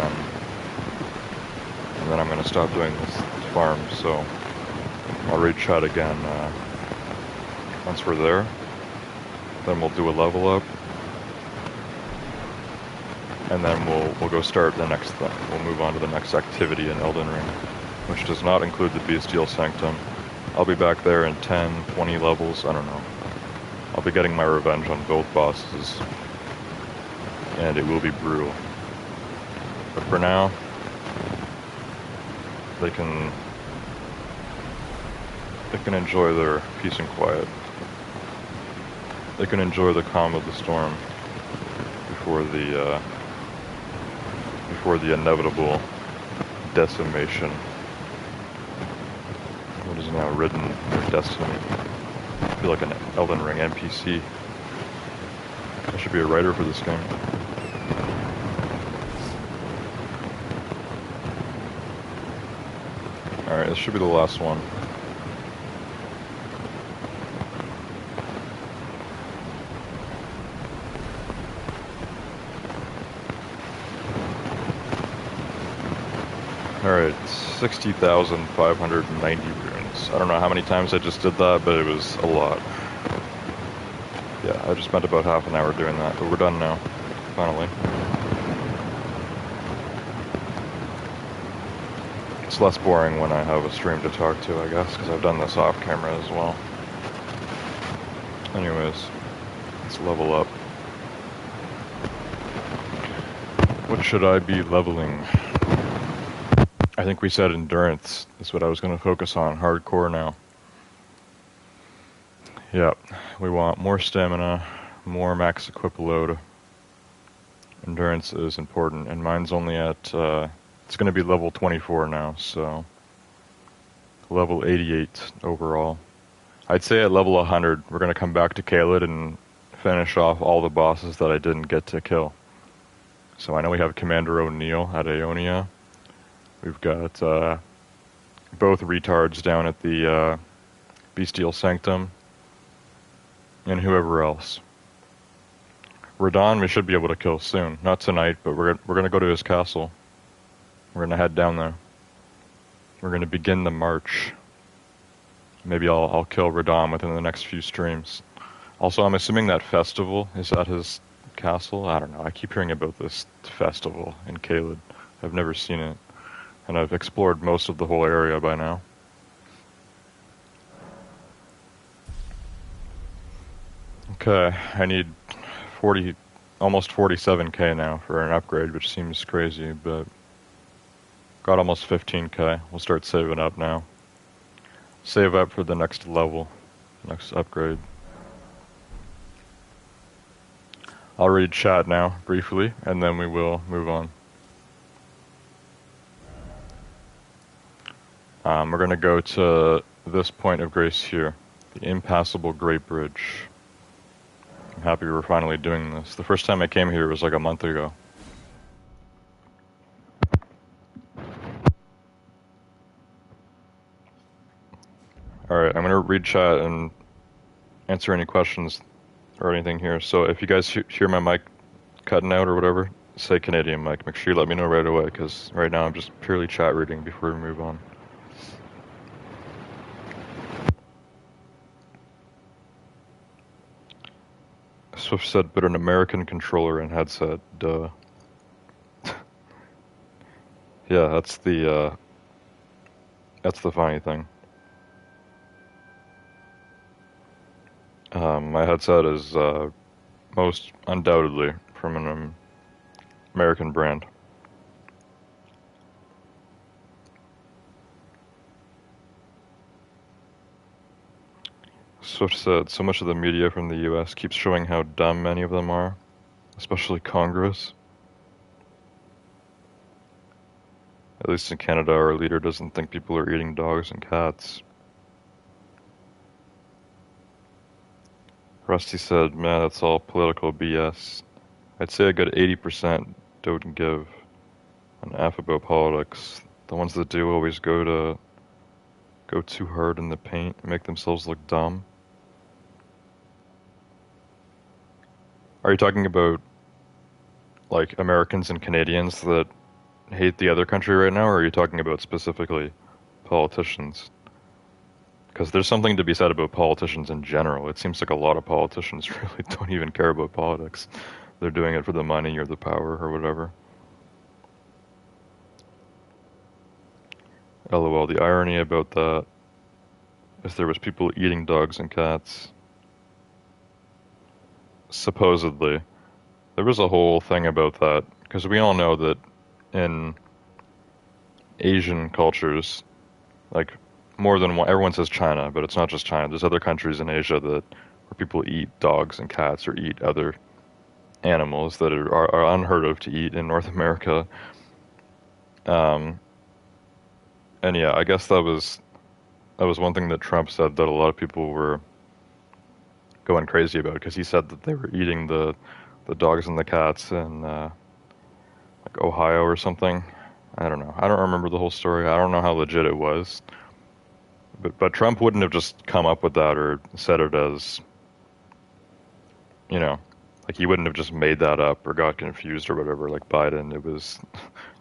then I'm going to stop doing this farm, so I'll raid chat again once we're there. Then we'll do a level up, and then we'll go start the next thing. We'll move on to the next activity in Elden Ring, which does not include the Bestial Sanctum. I'll be back there in 10, 20 levels, I don't know. I'll be getting my revenge on both bosses, and it will be brutal. But for now, they can enjoy their peace and quiet. They can enjoy the calm of the storm before the inevitable decimation. What is now written their destiny. I feel like an Elden Ring NPC. I should be a writer for this game. Alright, this should be the last one. Alright, 60,590 runes. I don't know how many times I just did that, but it was a lot. Yeah, I just spent about half an hour doing that, but we're done now. Finally. It's less boring when I have a stream to talk to, I guess, because I've done this off camera as well. Anyways, let's level up. What should I be leveling? I think we said endurance is what I was going to focus on. Hardcore now. Yep. We want more stamina, more max equip load. Endurance is important, and mine's only at, it's going to be level 24 now, so level 88 overall. I'd say at level 100, we're going to come back to Caelid and finish off all the bosses that I didn't get to kill. So I know we have Commander O'Neill at Aeonia. We've got both retards down at the Bestial Sanctum, and whoever else. Radon we should be able to kill soon. Not tonight, but we're going to go to his castle. We're going to head down there. We're going to begin the march. Maybe I'll kill Radon within the next few streams. Also, I'm assuming that festival is at his castle. I don't know. I keep hearing about this festival in Caelid. I've never seen it. And I've explored most of the whole area by now. Okay, I need 40, almost 47k now for an upgrade, which seems crazy, but got almost 15k. We'll start saving up now. Save up for the next level, next upgrade. I'll read chat now, briefly, and then we will move on. We're going to go to this point of grace here, the impassable Great Bridge. I'm happy we're finally doing this. The first time I came here was like a month ago. Alright, I'm going to read chat and answer any questions or anything here. So if you guys hear my mic cutting out or whatever, say Canadian mic. Make sure you let me know right away, because right now I'm just purely chat reading before we move on. Swift said, but an American controller and headset, duh. Yeah, that's the funny thing. My headset is most undoubtedly from an American brand. Swift said, so much of the media from the US keeps showing how dumb many of them are, especially Congress. At least in Canada, our leader doesn't think people are eating dogs and cats. Rusty said, man, that's all political BS. I'd say a good 80% don't give an F about politics. The ones that do always go too hard in the paint and make themselves look dumb. Are you talking about, like, Americans and Canadians that hate the other country right now, or are you talking about specifically politicians? Because there's something to be said about politicians in general. It seems like a lot of politicians really don't even care about politics. They're doing it for the money or the power or whatever. LOL, the irony about that is there was people eating dogs and cats. Supposedly. There was a whole thing about that, because we all know that in Asian cultures, like more than one, everyone says China, but it's not just China. There's other countries in Asia that where people eat dogs and cats or eat other animals that are unheard of to eat in North America. And yeah, I guess that was one thing that Trump said that a lot of people were going crazy about, because he said that they were eating the dogs and the cats in like Ohio or something. I don't know. I don't remember the whole story. I don't know how legit it was. But Trump wouldn't have just come up with that or said it as, you know, like he wouldn't have just made that up or got confused or whatever like Biden. It was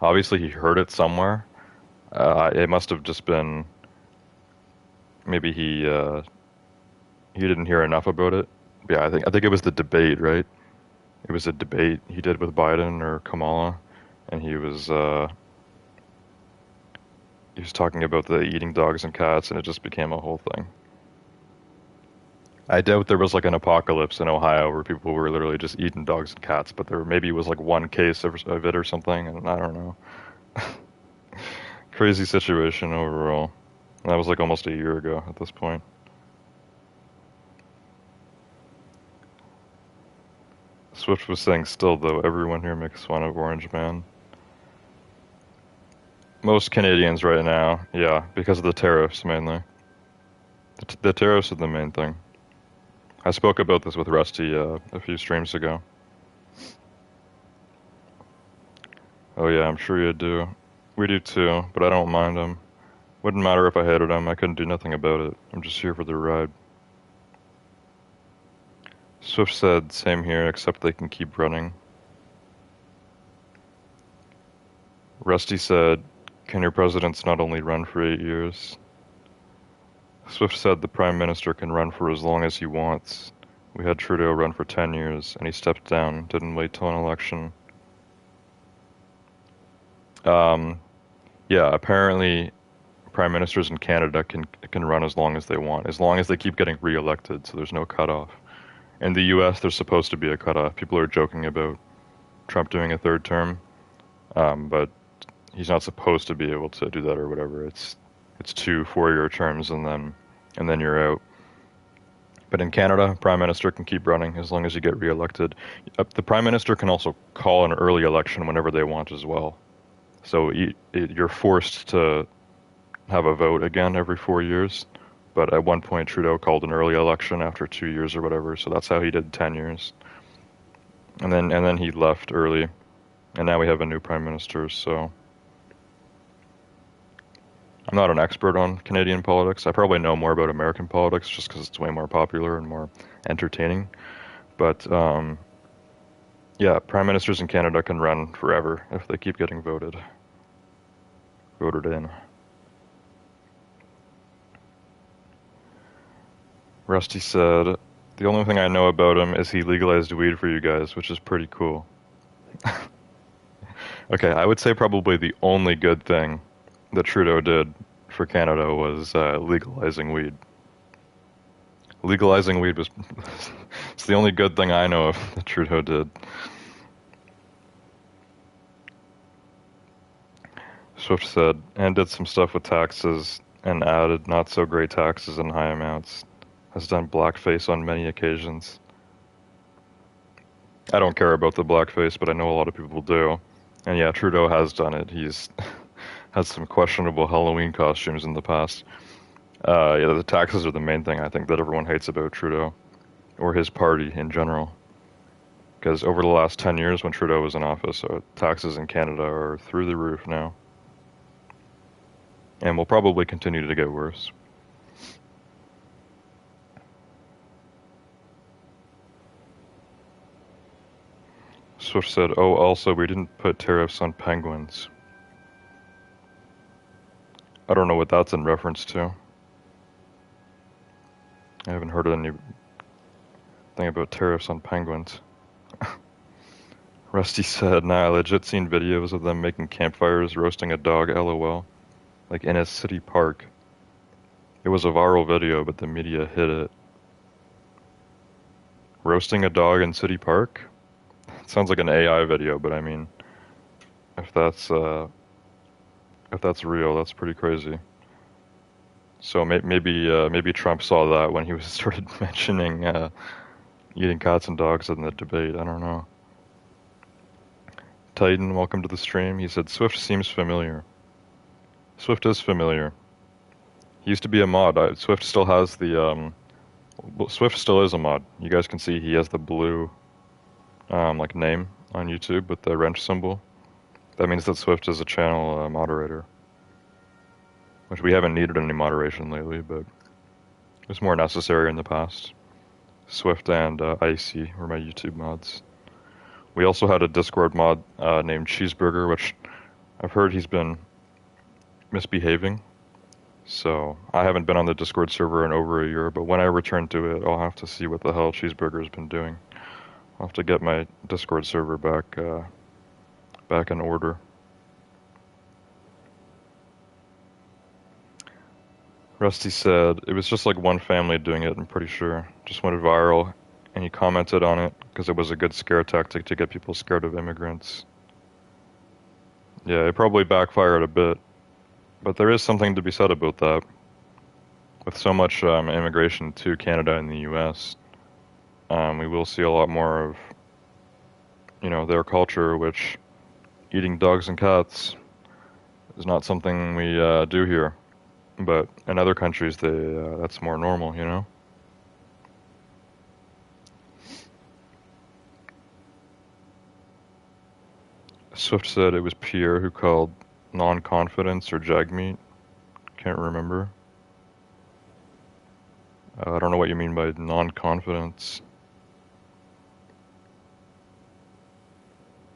obviously he heard it somewhere. It must have just been maybe he didn't hear enough about it. Yeah, I think it was the debate, right? It was a debate he did with Biden or Kamala, and he was talking about the eating dogs and cats, and it just became a whole thing. I doubt there was like an apocalypse in Ohio where people were literally just eating dogs and cats, but there maybe was like one case of it or something, and I don't know. Crazy situation overall. That was like almost a year ago at this point. Swift was saying still though, everyone here makes fun of Orange Man. Most Canadians right now, yeah, because of the tariffs mainly. The tariffs are the main thing. I spoke about this with Rusty a few streams ago. Oh yeah, I'm sure you do. We do too, but I don't mind him. Wouldn't matter if I hated him, I couldn't do nothing about it. I'm just here for the ride. Swift said, same here, except they can keep running. Rusty said, can your presidents not only run for 8 years? Swift said the Prime Minister can run for as long as he wants. We had Trudeau run for 10 years, and he stepped down, didn't wait till an election. Yeah, apparently Prime Ministers in Canada can run as long as they want, as long as they keep getting re-elected, so there's no cutoff. In the US, there's supposed to be a cutoff. People are joking about Trump doing a third term, but he's not supposed to be able to do that or whatever. It's 2 4-year terms and then you're out. But in Canada, Prime Minister can keep running as long as you get re-elected. The Prime Minister can also call an early election whenever they want as well. So you're forced to have a vote again every 4 years. But at one point, Trudeau called an early election after 2 years or whatever. So that's how he did 10 years. And then he left early. And now we have a new Prime Minister, so I'm not an expert on Canadian politics. I probably know more about American politics just because it's way more popular and more entertaining. But yeah, prime ministers in Canada can run forever if they keep getting voted in. Rusty said, the only thing I know about him is he legalized weed for you guys, which is pretty cool. Okay, I would say probably the only good thing that Trudeau did for Canada was legalizing weed. Legalizing weed was it's the only good thing I know of that Trudeau did. Swift said, and did some stuff with taxes and added not so great taxes in high amounts. Has done blackface on many occasions. I don't care about the blackface, but I know a lot of people do. And yeah, Trudeau has done it. He's had some questionable Halloween costumes in the past. Yeah, the taxes are the main thing I think that everyone hates about Trudeau, or his party in general. Because over the last 10 years when Trudeau was in office, taxes in Canada are through the roof now. And will probably continue to get worse. Swift said, oh, also, we didn't put tariffs on penguins. I don't know what that's in reference to. I haven't heard anything about tariffs on penguins. Rusty said, nah, I legit seen videos of them making campfires, roasting a dog, lol. Like in a city park. It was a viral video, but the media hid it. Roasting a dog in city park? It sounds like an AI video, but I mean, if that's real, that's pretty crazy. So maybe Trump saw that when he started mentioning eating cats and dogs in the debate. I don't know. Titan, welcome to the stream. He said Swift seems familiar. Swift is familiar. He used to be a mod. Swift still has the Swift still is a mod. You guys can see he has the blue like name on YouTube with the wrench symbol. That means that Swift is a channel moderator. Which we haven't needed any moderation lately, but it was more necessary in the past. Swift and Icy were my YouTube mods. We also had a Discord mod named Cheeseburger, which I've heard he's been misbehaving. So I haven't been on the Discord server in over a year, but when I return to it, I'll have to see what the hell Cheeseburger's been doing. I'll have to get my Discord server back in order. Rusty said, it was just like one family doing it, I'm pretty sure. Just went viral, and he commented on it because it was a good scare tactic to get people scared of immigrants. Yeah, it probably backfired a bit. But there is something to be said about that. With so much immigration to Canada and the U.S., we will see a lot more of, their culture, which eating dogs and cats is not something we do here. But in other countries, that's more normal. Swift said it was Pierre who called non-confidence or jagmeat. Can't remember. I don't know what you mean by non-confidence.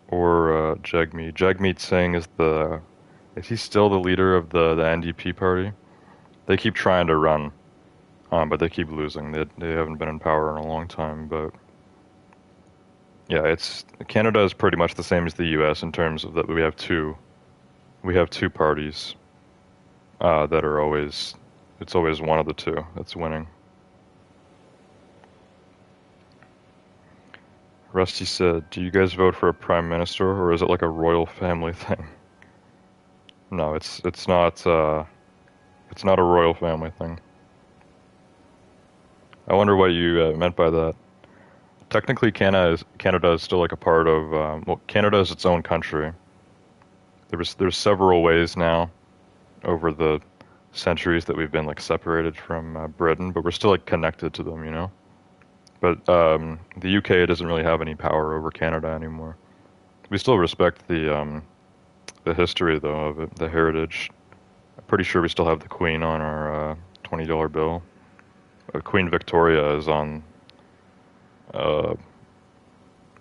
Or Jagmeet. Jagmeet Singh is he still the leader of the NDP party? They keep trying to run, but they keep losing. They haven't been in power in a long time. But yeah, Canada is pretty much the same as the U.S. in terms of that we have two parties that are always it's always one of the two that's winning. Rusty said, "Do you guys vote for a prime minister, or is it like a royal family thing?" No, it's not. It's not a royal family thing. I wonder what you meant by that. Technically, Canada is still like a part of. Well, Canada is its own country. There's several ways now over the centuries that we've been like separated from Britain, but we're still like connected to them. But the UK doesn't really have any power over Canada anymore. We still respect the history though of it, the heritage. I'm pretty sure we still have the Queen on our $20 bill. Queen Victoria is on, I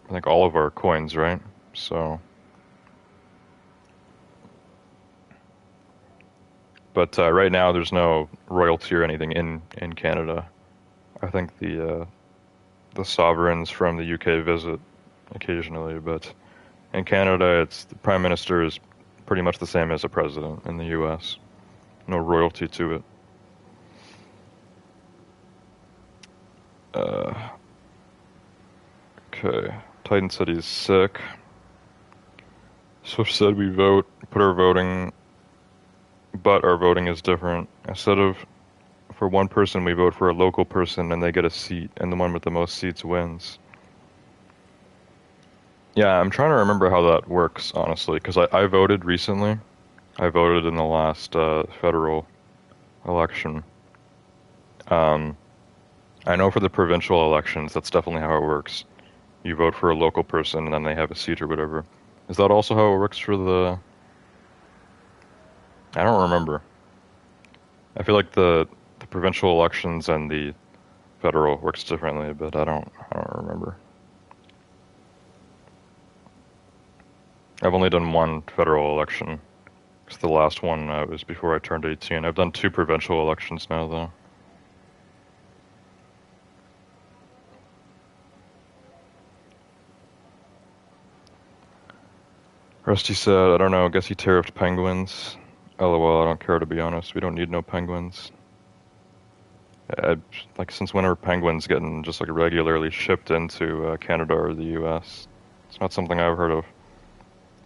think, all of our coins, right? So, but right now there's no royalty or anything in Canada. I think the sovereigns from the UK visit occasionally, but in Canada, the prime minister is pretty much the same as a president in the US. No royalty to it. Okay. Titan said he's sick. Swift said but our voting is different. Instead of for one person, we vote for a local person and they get a seat, and the one with the most seats wins. Yeah, I'm trying to remember how that works, honestly, because I voted recently. I voted in the last federal election. Um, I know for the provincial elections, that's definitely how it works. You vote for a local person and then they have a seat or whatever. Is that also how it works for the... I don't remember. I feel like the provincial elections and the federal works differently, but I don't remember. I've only done one federal election. Because the last one was before I turned 18. I've done two provincial elections now, though. Rusty said, I don't know, I guess he tariffed penguins. LOL, I don't care to be honest. We don't need no penguins. Like, since when are penguins getting just like regularly shipped into Canada or the US? It's not something I've heard of.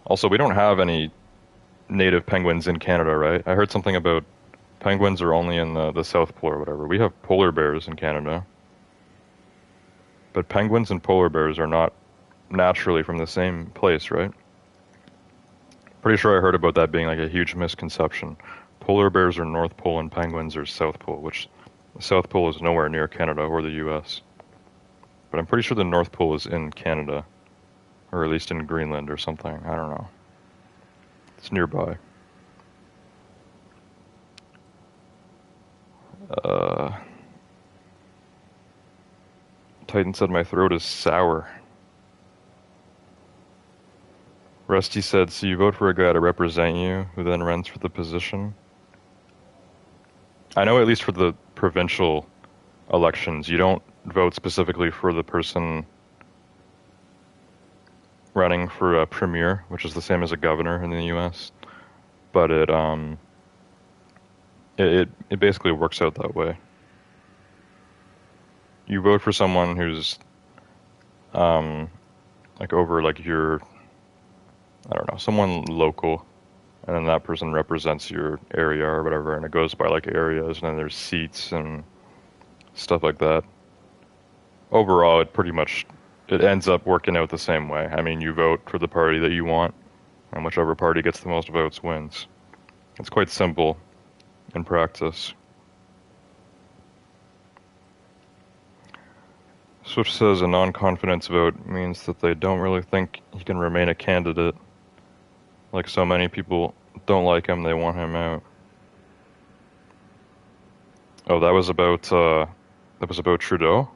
Also, we don't have any native penguins in Canada, right? I heard something about penguins are only in the South Pole or whatever. We have polar bears in Canada. But penguins and polar bears are not naturally from the same place, right? Pretty sure I heard about that being like a huge misconception. Polar bears are North Pole and penguins are South Pole, which the South Pole is nowhere near Canada or the US. But I'm pretty sure the North Pole is in Canada, or at least in Greenland or something. I don't know. It's nearby. Uh, Titan said my throat is sour. Rusty said, so you vote for a guy to represent you, who then runs for the position? I know at least for the provincial elections, you don't vote specifically for the person running for a premier, which is the same as a governor in the U.S. But it basically works out that way. You vote for someone who's like over like your, I don't know, someone local, and then that person represents your area or whatever, and it goes by like areas, and then there's seats and stuff like that. Overall, it ends up working out the same way. I mean, you vote for the party that you want, and whichever party gets the most votes wins. It's quite simple in practice. Swift says a non-confidence vote means that they don't really think he can remain a candidate. Like so many people don't like him, they want him out. Oh, that was about Trudeau?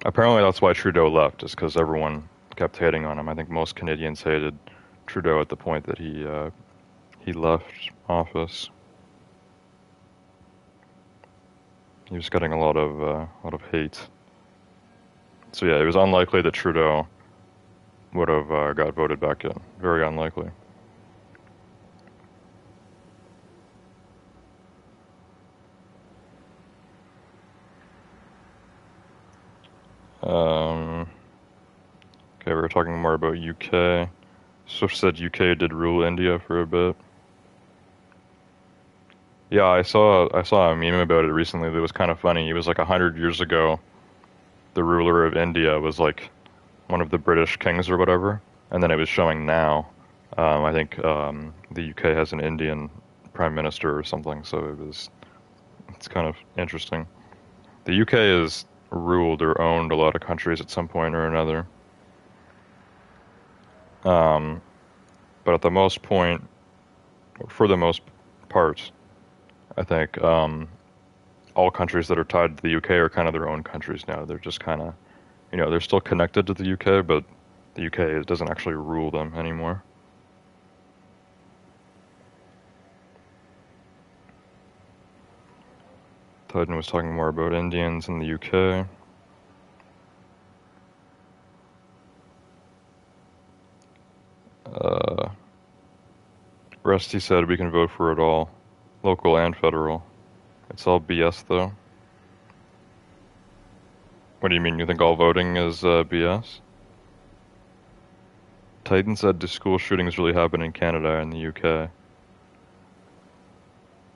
Apparently that's why Trudeau left, is because everyone kept hating on him. I think most Canadians hated Trudeau at the point that he left office. He was getting a lot of hate. So yeah, it was unlikely that Trudeau would have got voted back in. Very unlikely. Okay, we were talking more about UK. Swift said UK did rule India for a bit. Yeah, I saw a meme about it recently that was kind of funny. It was like 100 years ago, the ruler of India was like one of the British kings or whatever, and then it was showing now. I think the UK has an Indian prime minister or something, so it's kind of interesting. The UK has ruled or owned a lot of countries at some point or another. Um, but at the most point, for the most part, I think all countries that are tied to the UK are kind of their own countries now. They're just kind of, they're still connected to the UK, but the UK doesn't actually rule them anymore. Titan was talking more about Indians in the UK. Rusty said we can vote for it all, local and federal. It's all BS though. What do you mean? You think all voting is BS? Titan said, do school shootings really happen in Canada and the UK?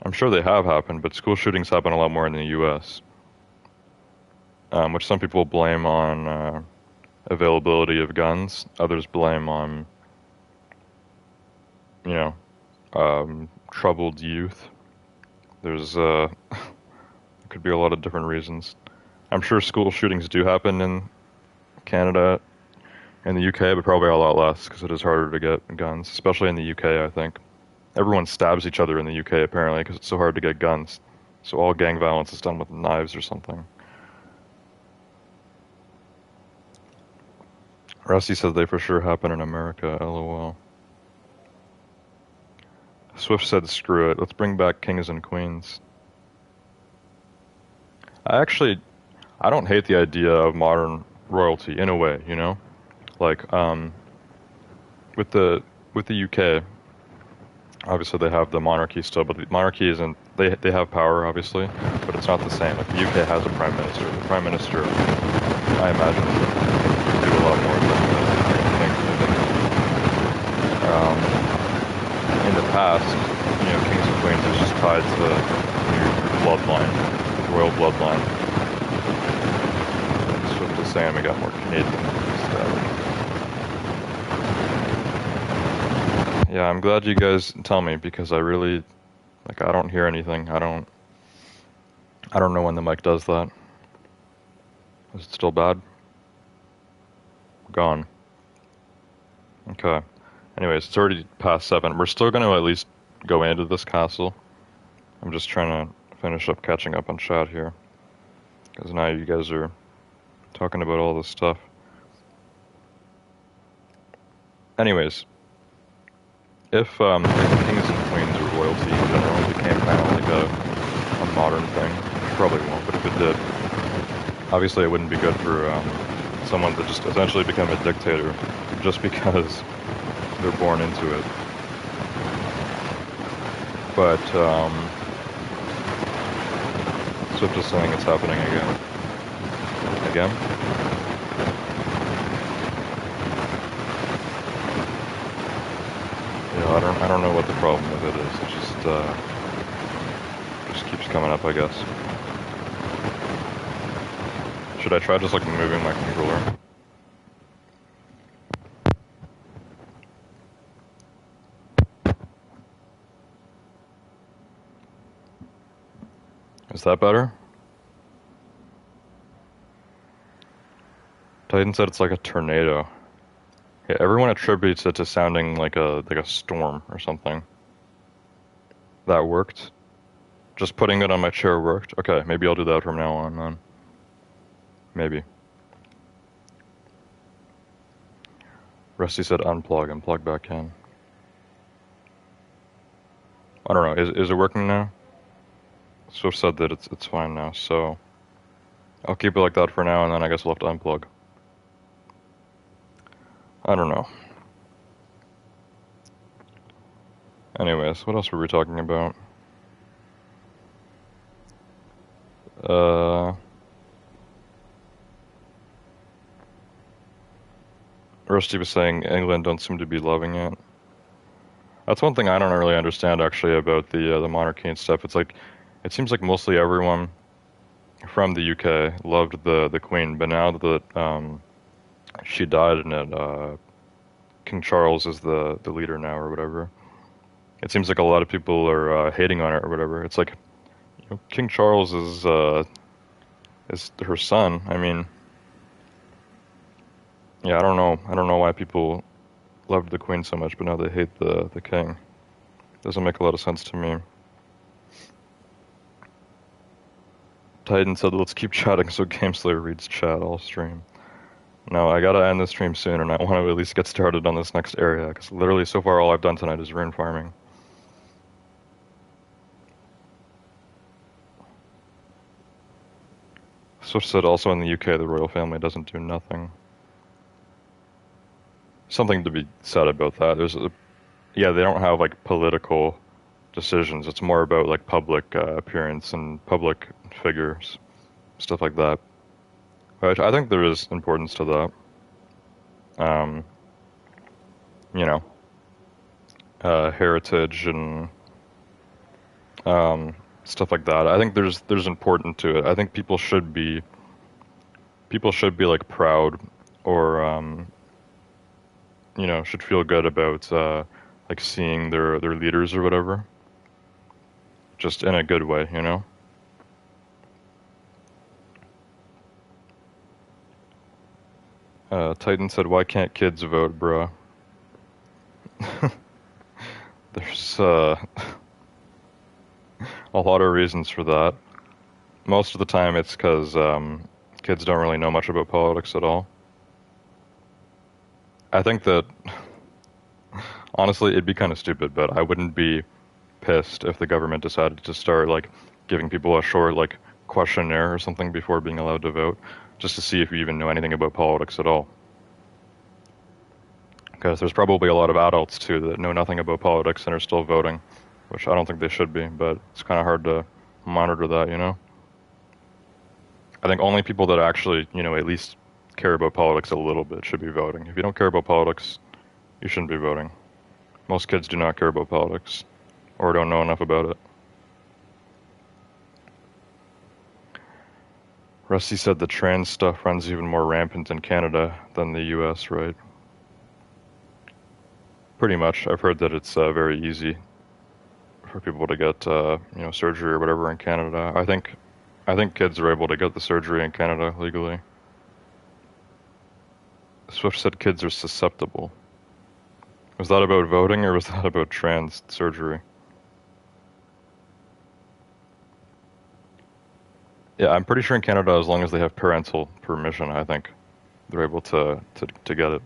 I'm sure they have happened, but school shootings happen a lot more in the US, which some people blame on availability of guns. Others blame on, you know, troubled youth. There's could be a lot of different reasons. I'm sure school shootings do happen in Canada and the UK, but probably a lot less because it is harder to get guns, especially in the UK, I think. Everyone stabs each other in the UK apparently because it's so hard to get guns. So all gang violence is done with knives or something. Rusty says they for sure happen in America, lol. Swift said screw it, let's bring back kings and queens. I don't hate the idea of modern royalty in a way, you know? Like, with the UK, obviously they have the monarchy still, but the monarchy isn't, they have power, obviously, but it's not the same. Like, the UK has a prime minister. The prime minister, I imagine, can do a lot more than the king. In the past, kings and queens is just tied to your bloodline, royal bloodline. Swift is saying we got more Canadian instead. Yeah, I'm glad you guys tell me because I really, I don't hear anything. I don't know when the mic does that. Is it still bad? Gone. Okay. Anyways, it's already past 7. We're still going to at least go into this castle. I'm just trying to finish up catching up on chat here. Because now you guys are talking about all this stuff. Anyways, if kings and queens or royalty in general became kind of like a modern thing, which probably won't, but if it did, obviously it wouldn't be good for someone to just essentially become a dictator just because they're born into it. But Swift is saying it's happening again. Yeah, I don't know what the problem with it is. It just keeps coming up, I guess. Should I try just like moving my controller? Is that better? Titan said it's like a tornado. Yeah, everyone attributes it to sounding like a storm or something. That worked. Just putting it on my chair worked. Okay, maybe I'll do that from now on then. Maybe. Rusty said unplug and plug back in. I don't know. Is it working now? Swift said that it's fine now, so I'll keep it like that for now, and then I guess we'll have to unplug. I don't know. Anyways, what else were we talking about? Uh, Rusty was saying England don't seem to be loving it. That's one thing I don't really understand actually about the monarchy and stuff. It's like it seems like mostly everyone from the UK loved the Queen, but now that she died and King Charles is the leader now or whatever, it seems like a lot of people are hating on it or whatever. It's like King Charles is her son. I mean, yeah, I don't know. I don't know why people loved the Queen so much, but now they hate the King. Doesn't make a lot of sense to me. Titan said, let's keep chatting so GameSlayer reads chat all stream. No, I gotta end the stream soon, and I want to at least get started on this next area, because literally so far all I've done tonight is rune farming. Swift said also in the UK the royal family doesn't do nothing. Something to be said about that. Yeah, they don't have like political decisions. It's more about like public appearance and public figures, stuff like that. Which I think there is importance to that. Um, you know, heritage and stuff like that. I think there's important to it. I think people should be like proud or should feel good about like seeing their leaders or whatever. Just in a good way, you know? Titan said, why can't kids vote, bruh? There's a lot of reasons for that. Most of the time it's because kids don't really know much about politics at all. I think that, honestly, it'd be kind of stupid, but I wouldn't be pissed if the government decided to start, like, giving people a short, like, questionnaire or something before being allowed to vote, just to see if you even know anything about politics at all. Because there's probably a lot of adults, too, that know nothing about politics and are still voting, which I don't think they should be, but it's kind of hard to monitor that, you know? I think only people that actually, at least care about politics a little bit should be voting. If you don't care about politics, you shouldn't be voting. Most kids do not care about politics, or don't know enough about it. Rusty said the trans stuff runs even more rampant in Canada than the US, right? Pretty much. I've heard that it's very easy for people to get, surgery or whatever in Canada. I think kids are able to get the surgery in Canada legally. Swift said kids are susceptible. Was that about voting or was that about trans surgery? Yeah, I'm pretty sure in Canada, as long as they have parental permission, I think they're able to get it.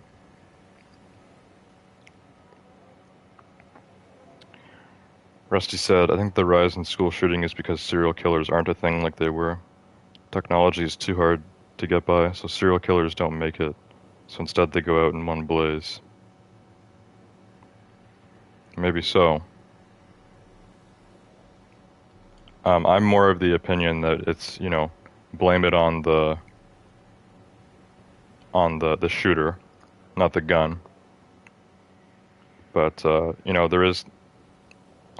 Rusty said, I think the rise in school shooting is because serial killers aren't a thing like they were. Technology is too hard to get by, so serial killers don't make it. So instead they go out in one blaze. Maybe so. I'm more of the opinion that it's, blame it on the shooter, not the gun. But there is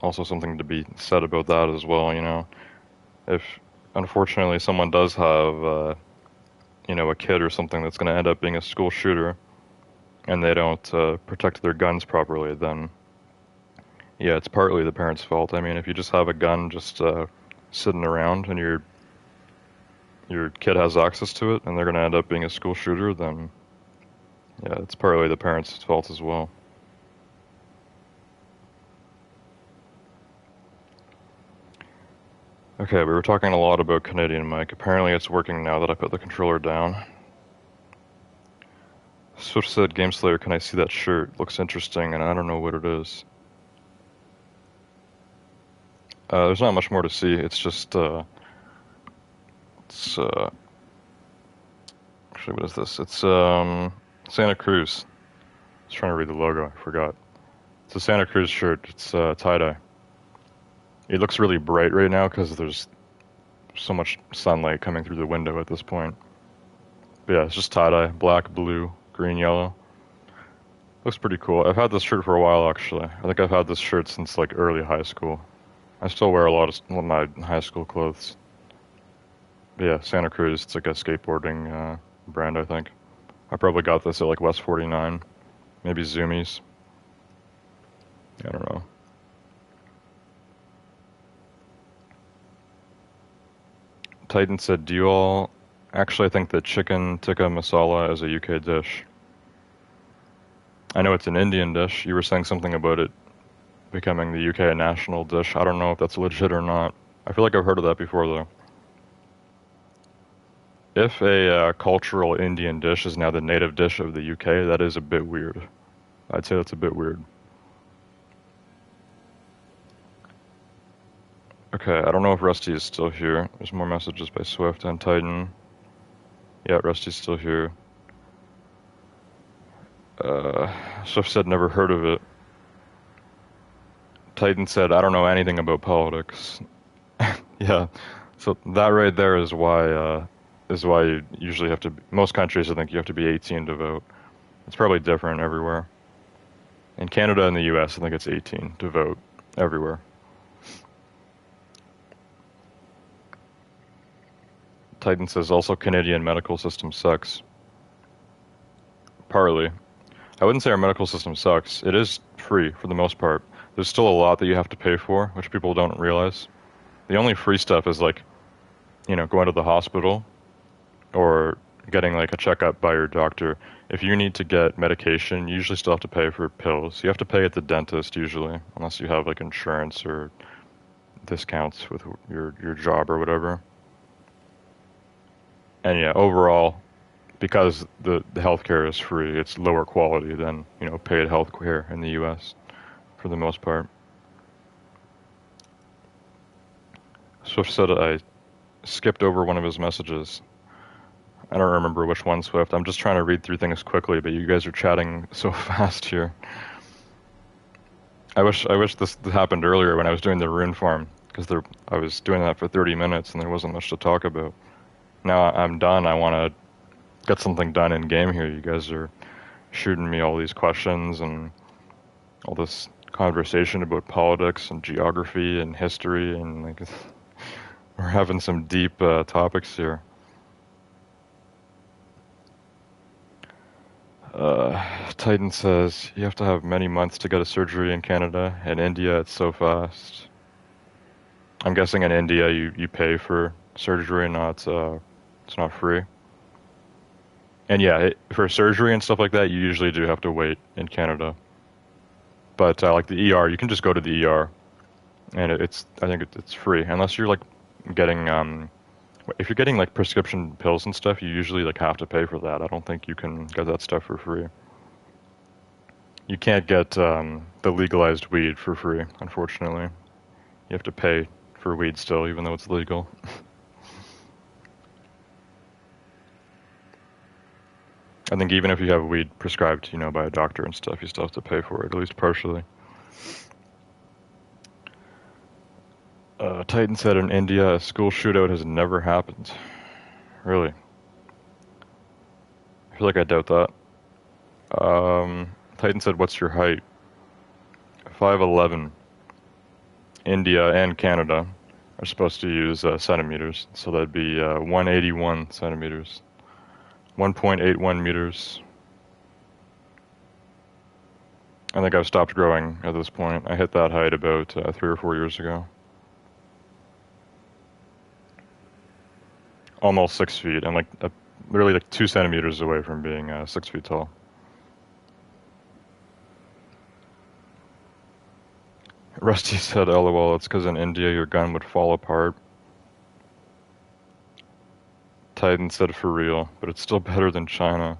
also something to be said about that as well. If unfortunately someone does have a kid or something that's going to end up being a school shooter, and they don't protect their guns properly, then yeah, it's partly the parents' fault. I mean, if you just have a gun just sitting around and your kid has access to it, and they're going to end up being a school shooter, then yeah, it's partly the parents' fault as well. Okay, we were talking a lot about Canadian mic. Apparently it's working now that I put the controller down. Swift said, Game Slayer, can I see that shirt? Looks interesting, and I don't know what it is. There's not much more to see. It's just, it's, actually, what is this? It's, Santa Cruz. I was trying to read the logo. I forgot. It's a Santa Cruz shirt. It's, tie-dye. It looks really bright right now because there's so much sunlight coming through the window at this point. But yeah, it's just tie-dye. Black, blue, green, yellow. Looks pretty cool. I've had this shirt for a while, actually. I think I've had this shirt since, like, early high school. I still wear a lot of my high school clothes. But yeah, Santa Cruz, it's like a skateboarding brand, I think. I probably got this at, like, West 49. Maybe Zoomies. I don't know. Titan said, do you all actually think that chicken tikka masala is a UK dish? I know it's an Indian dish. You were saying something about it becoming the UK national dish. I don't know if that's legit or not. I feel like I've heard of that before, though. If a cultural Indian dish is now the native dish of the UK, that is a bit weird. I'd say that's a bit weird. Okay, I don't know if Rusty is still here. There's more messages by Swift and Titan. Yeah, Rusty's still here. Swift said never heard of it. Titan said I don't know anything about politics. Yeah, so that right there is why you usually have to. Most countries, I think, you have to be 18 to vote. It's probably different everywhere. In Canada and the U.S., I think it's 18 to vote everywhere. Titan says also Canadian medical system sucks. Partly. I wouldn't say our medical system sucks. It is free for the most part. There's still a lot that you have to pay for, which people don't realize. The only free stuff is like, going to the hospital or getting like a checkup by your doctor. If you need to get medication, you usually still have to pay for pills. You have to pay at the dentist usually, unless you have like insurance or discounts with your job or whatever. And yeah, overall, because the healthcare is free, it's lower quality than, paid healthcare in the US for the most part. Swift said I skipped over one of his messages. I don't remember which one, Swift. I'm just trying to read through things quickly, but you guys are chatting so fast here. I wish this happened earlier when I was doing the rune farm, because I was doing that for 30 minutes and there wasn't much to talk about. Now I'm done. I want to get something done in game here. You guys are shooting me all these questions and all this conversation about politics and geography and history, and like we're having some deep topics here. Titan says you have to have many months to get a surgery in Canada. In India, it's so fast. I'm guessing in India you pay for surgery, not it's not free. And yeah, for surgery and stuff like that, you usually do have to wait in Canada. But like the ER, you can just go to the ER, and I think it's free unless you're like getting if you're getting like prescription pills and stuff, you usually like have to pay for that. I don't think you can get that stuff for free. You can't get the legalized weed for free, unfortunately. You have to pay for weed still, even though it's legal. I think even if you have weed prescribed, by a doctor and stuff, you still have to pay for it, at least partially. Titan said in India, a school shootout has never happened. Really? I feel like I doubt that. Titan said, what's your height? 5'11". India and Canada are supposed to use centimeters, so that'd be 181 centimeters, 1.81 meters. I think I've stopped growing at this point. I hit that height about 3 or 4 years ago. Almost 6 feet, and like literally like 2 centimeters away from being 6 feet tall. Rusty said, "LOL, it's because in India your gun would fall apart." Titan said, "For real, but it's still better than China."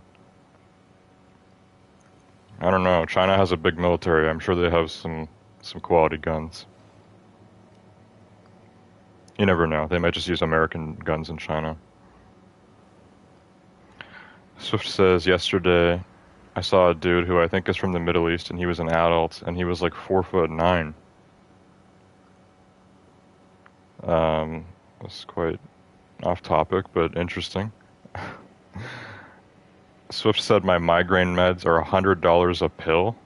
I don't know. China has a big military. I'm sure they have some quality guns. You never know. They might just use American guns in China. Swift says, "Yesterday I saw a dude who I think is from the Middle East, and he was an adult, and he was like 4'9". That's quite off topic, but interesting." Swift said, "My migraine meds are $100 a pill."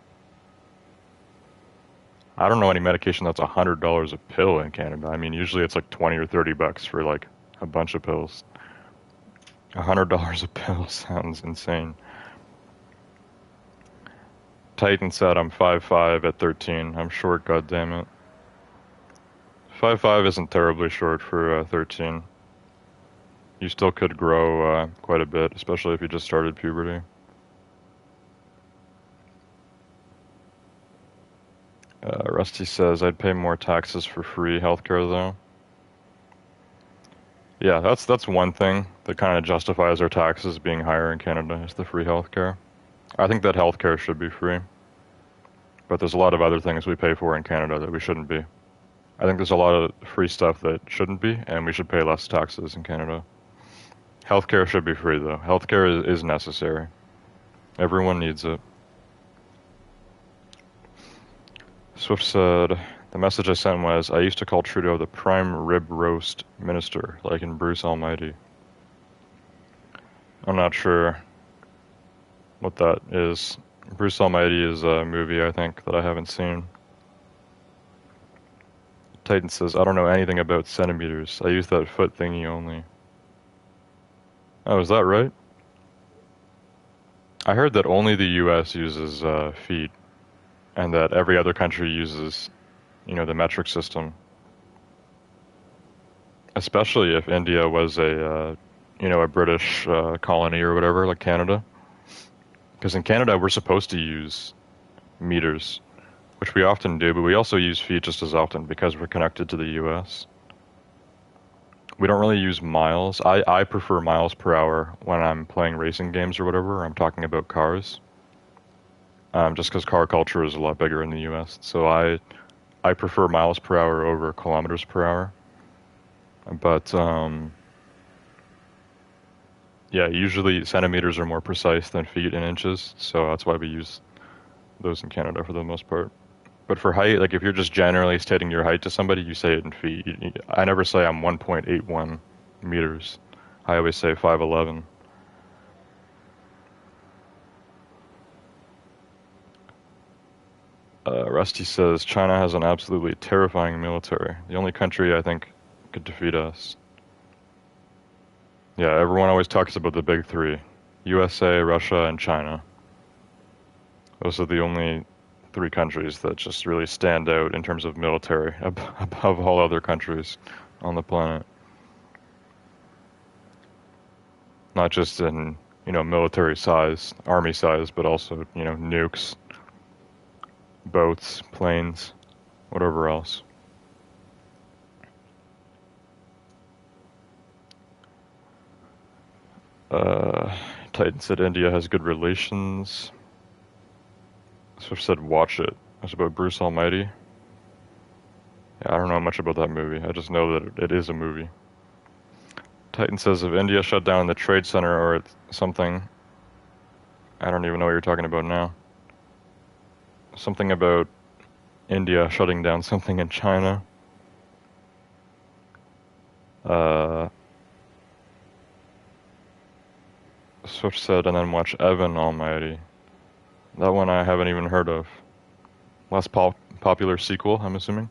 I don't know any medication that's $100 a pill in Canada. I mean, usually it's like 20 or 30 bucks for like a bunch of pills. $100 a pill sounds insane. Titan said, "I'm 5'5" at 13. I'm short, goddammit. 5'5" isn't terribly short for 13. You still could grow quite a bit, especially if you just started puberty. Rusty says, "I'd pay more taxes for free healthcare, though." Yeah, that's one thing that kind of justifies our taxes being higher in Canada, is the free healthcare. I think that healthcare should be free, but there's a lot of other things we pay for in Canada that we shouldn't be. I think there's a lot of free stuff that shouldn't be, and we should pay less taxes in Canada. Healthcare should be free, though. Healthcare is necessary. Everyone needs it. Swift said, "The message I sent was, I used to call Trudeau the prime rib roast minister, like in Bruce Almighty." I'm not sure what that is. Bruce Almighty is a movie, I think, that I haven't seen. Titan says, "I don't know anything about centimeters. I use that foot thingy only." Oh, is that right? I heard that only the US uses feet, and that every other country uses, the metric system. Especially if India was a British colony or whatever, like Canada. Because in Canada, we're supposed to use meters, which we often do, but we also use feet just as often because we're connected to the US. We don't really use miles. I prefer miles per hour when I'm playing racing games or whatever. I'm talking about cars. Just because car culture is a lot bigger in the US. So I prefer miles per hour over kilometers per hour. But yeah, usually centimeters are more precise than feet and inches. So that's why we use those in Canada for the most part. But for height, like if you're just generally stating your height to somebody, you say it in feet. I never say I'm 1.81 meters. I always say 5'11". Rusty says, "China has an absolutely terrifying military. The only country I think could defeat us." Yeah, everyone always talks about the big three. USA, Russia, and China. Those are the only 3 countries that just really stand out in terms of military above all other countries on the planet. Not just in, military size, army size, but also, nukes, boats, planes, whatever else. Titan said India has good relations. Swift said, "Watch it." It's about Bruce Almighty. Yeah, I don't know much about that movie. I just know that it is a movie. Titan says, "If India shut down the Trade Center or something," I don't even know what you're talking about now. Something about India shutting down something in China. Swift said, "And then watch Evan Almighty." That one I haven't even heard of. Less popular sequel, I'm assuming.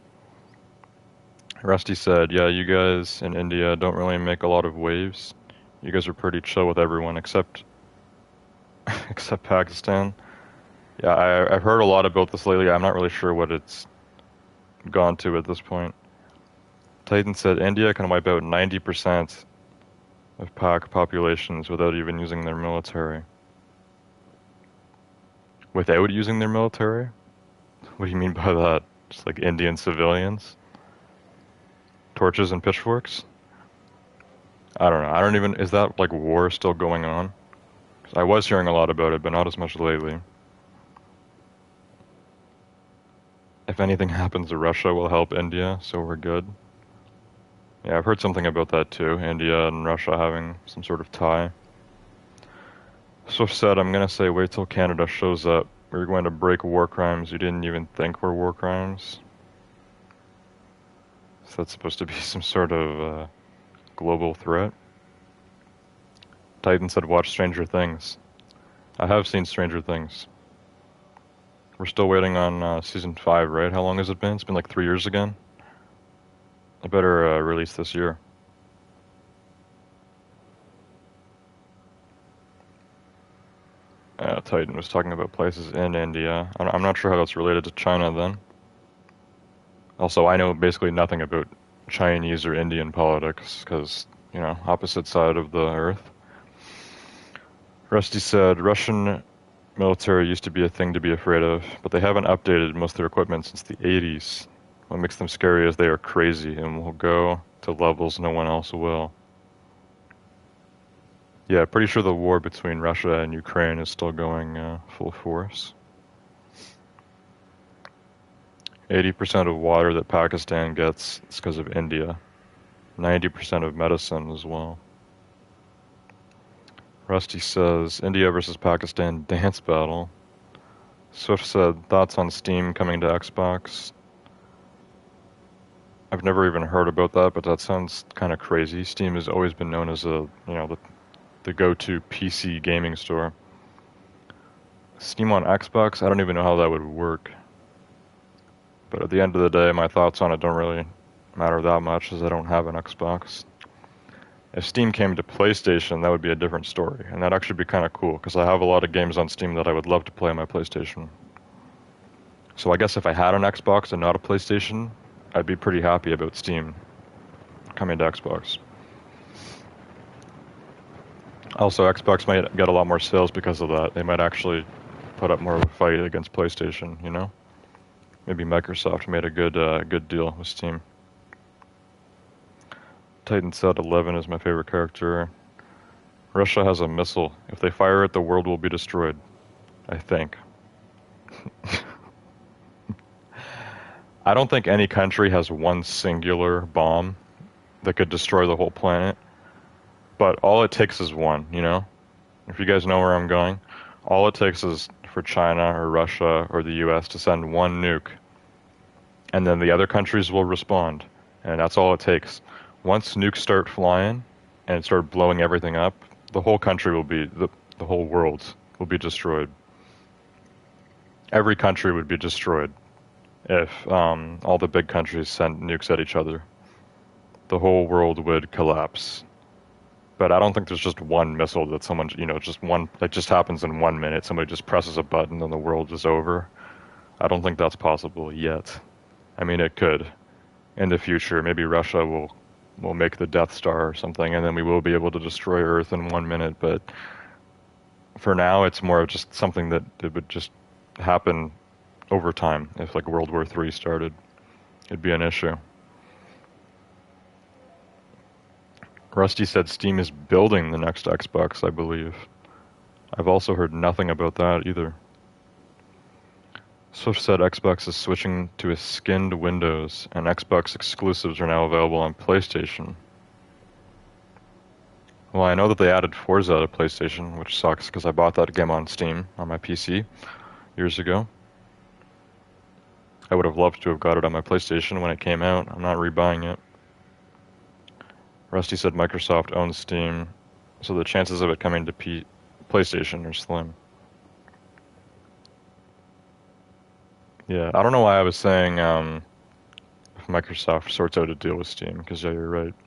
Rusty said, yeah, you guys in India don't really make a lot of waves. You guys are pretty chill with everyone except except Pakistan. Yeah, I've heard a lot about this lately. I'm not really sure what it's gone to at this point. Titan said India can wipe out 90% of Pak populations without even using their military. Without using their military? What do you mean by that? Just like Indian civilians? Torches and pitchforks? I don't know. I don't even. Is that like war still going on? 'Cause I was hearing a lot about it, but not as much lately. If anything happens to Russia, we'll help India, so we're good. Yeah, I've heard something about that too. India and Russia having some sort of tie. Swift said, I'm gonna say wait till Canada shows up. We're going to break war crimes you didn't even think were war crimes. So that's supposed to be some sort of global threat. Titan said, watch Stranger Things. I have seen Stranger Things. We're still waiting on season 5, right? How long has it been? It's been like 3 years again. I better release this year. Titan was talking about places in India. I'm not sure how that's related to China then. Also, I know basically nothing about Chinese or Indian politics because, you know, opposite side of the earth. Rusty said, Russian military used to be a thing to be afraid of, but they haven't updated most of their equipment since the 80s. What makes them scary is they are crazy and will go to levels no one else will. Yeah, pretty sure the war between Russia and Ukraine is still going full force. 80% of water that Pakistan gets is because of India. 90% of medicine as well. Rusty says, India versus Pakistan dance battle. Swift said, thoughts on Steam coming to Xbox? I've never even heard about that, but that sounds kind of crazy. Steam has always been known as the go-to PC gaming store. Steam on Xbox? I don't even know how that would work. But at the end of the day, my thoughts on it don't really matter that much as I don't have an Xbox. If Steam came to PlayStation, that would be a different story, and that'd actually be kind of cool, because I have a lot of games on Steam that I would love to play on my PlayStation. So I guess if I had an Xbox and not a PlayStation, I'd be pretty happy about Steam coming to Xbox. Also, Xbox might get a lot more sales because of that. They might actually put up more of a fight against PlayStation, you know? Maybe Microsoft made a good deal with Steam. Titan said 11 is my favorite character. Russia has a missile. If they fire it, the world will be destroyed. I think. I don't think any country has one singular bomb that could destroy the whole planet. But all it takes is one, you know? If you guys know where I'm going, all it takes is for China or Russia or the US to send one nuke. And then the other countries will respond. And that's all it takes. Once nukes start flying and start blowing everything up, the whole country will be, the whole world will be destroyed. Every country would be destroyed if all the big countries sent nukes at each other. The whole world would collapse. But I don't think there's just one missile that someone, you know, just one, that just happens in 1 minute. Somebody just presses a button and the world is over. I don't think that's possible yet. I mean, it could. In the future, maybe Russia will make the Death Star or something, and then we will be able to destroy Earth in 1 minute. But for now, it's more of just something that it would just happen over time. If like World War III started, it'd be an issue. Rusty said Steam is building the next Xbox, I believe. I've also heard nothing about that either. Swift said Xbox is switching to a skinned Windows, and Xbox exclusives are now available on PlayStation. Well, I know that they added Forza to PlayStation, which sucks because I bought that game on Steam on my PC years ago. I would have loved to have got it on my PlayStation when it came out. I'm not rebuying it. Rusty said Microsoft owns Steam, so the chances of it coming to PlayStation are slim. Yeah, I don't know why I was saying if Microsoft sorts out a deal with Steam, because yeah, you're right.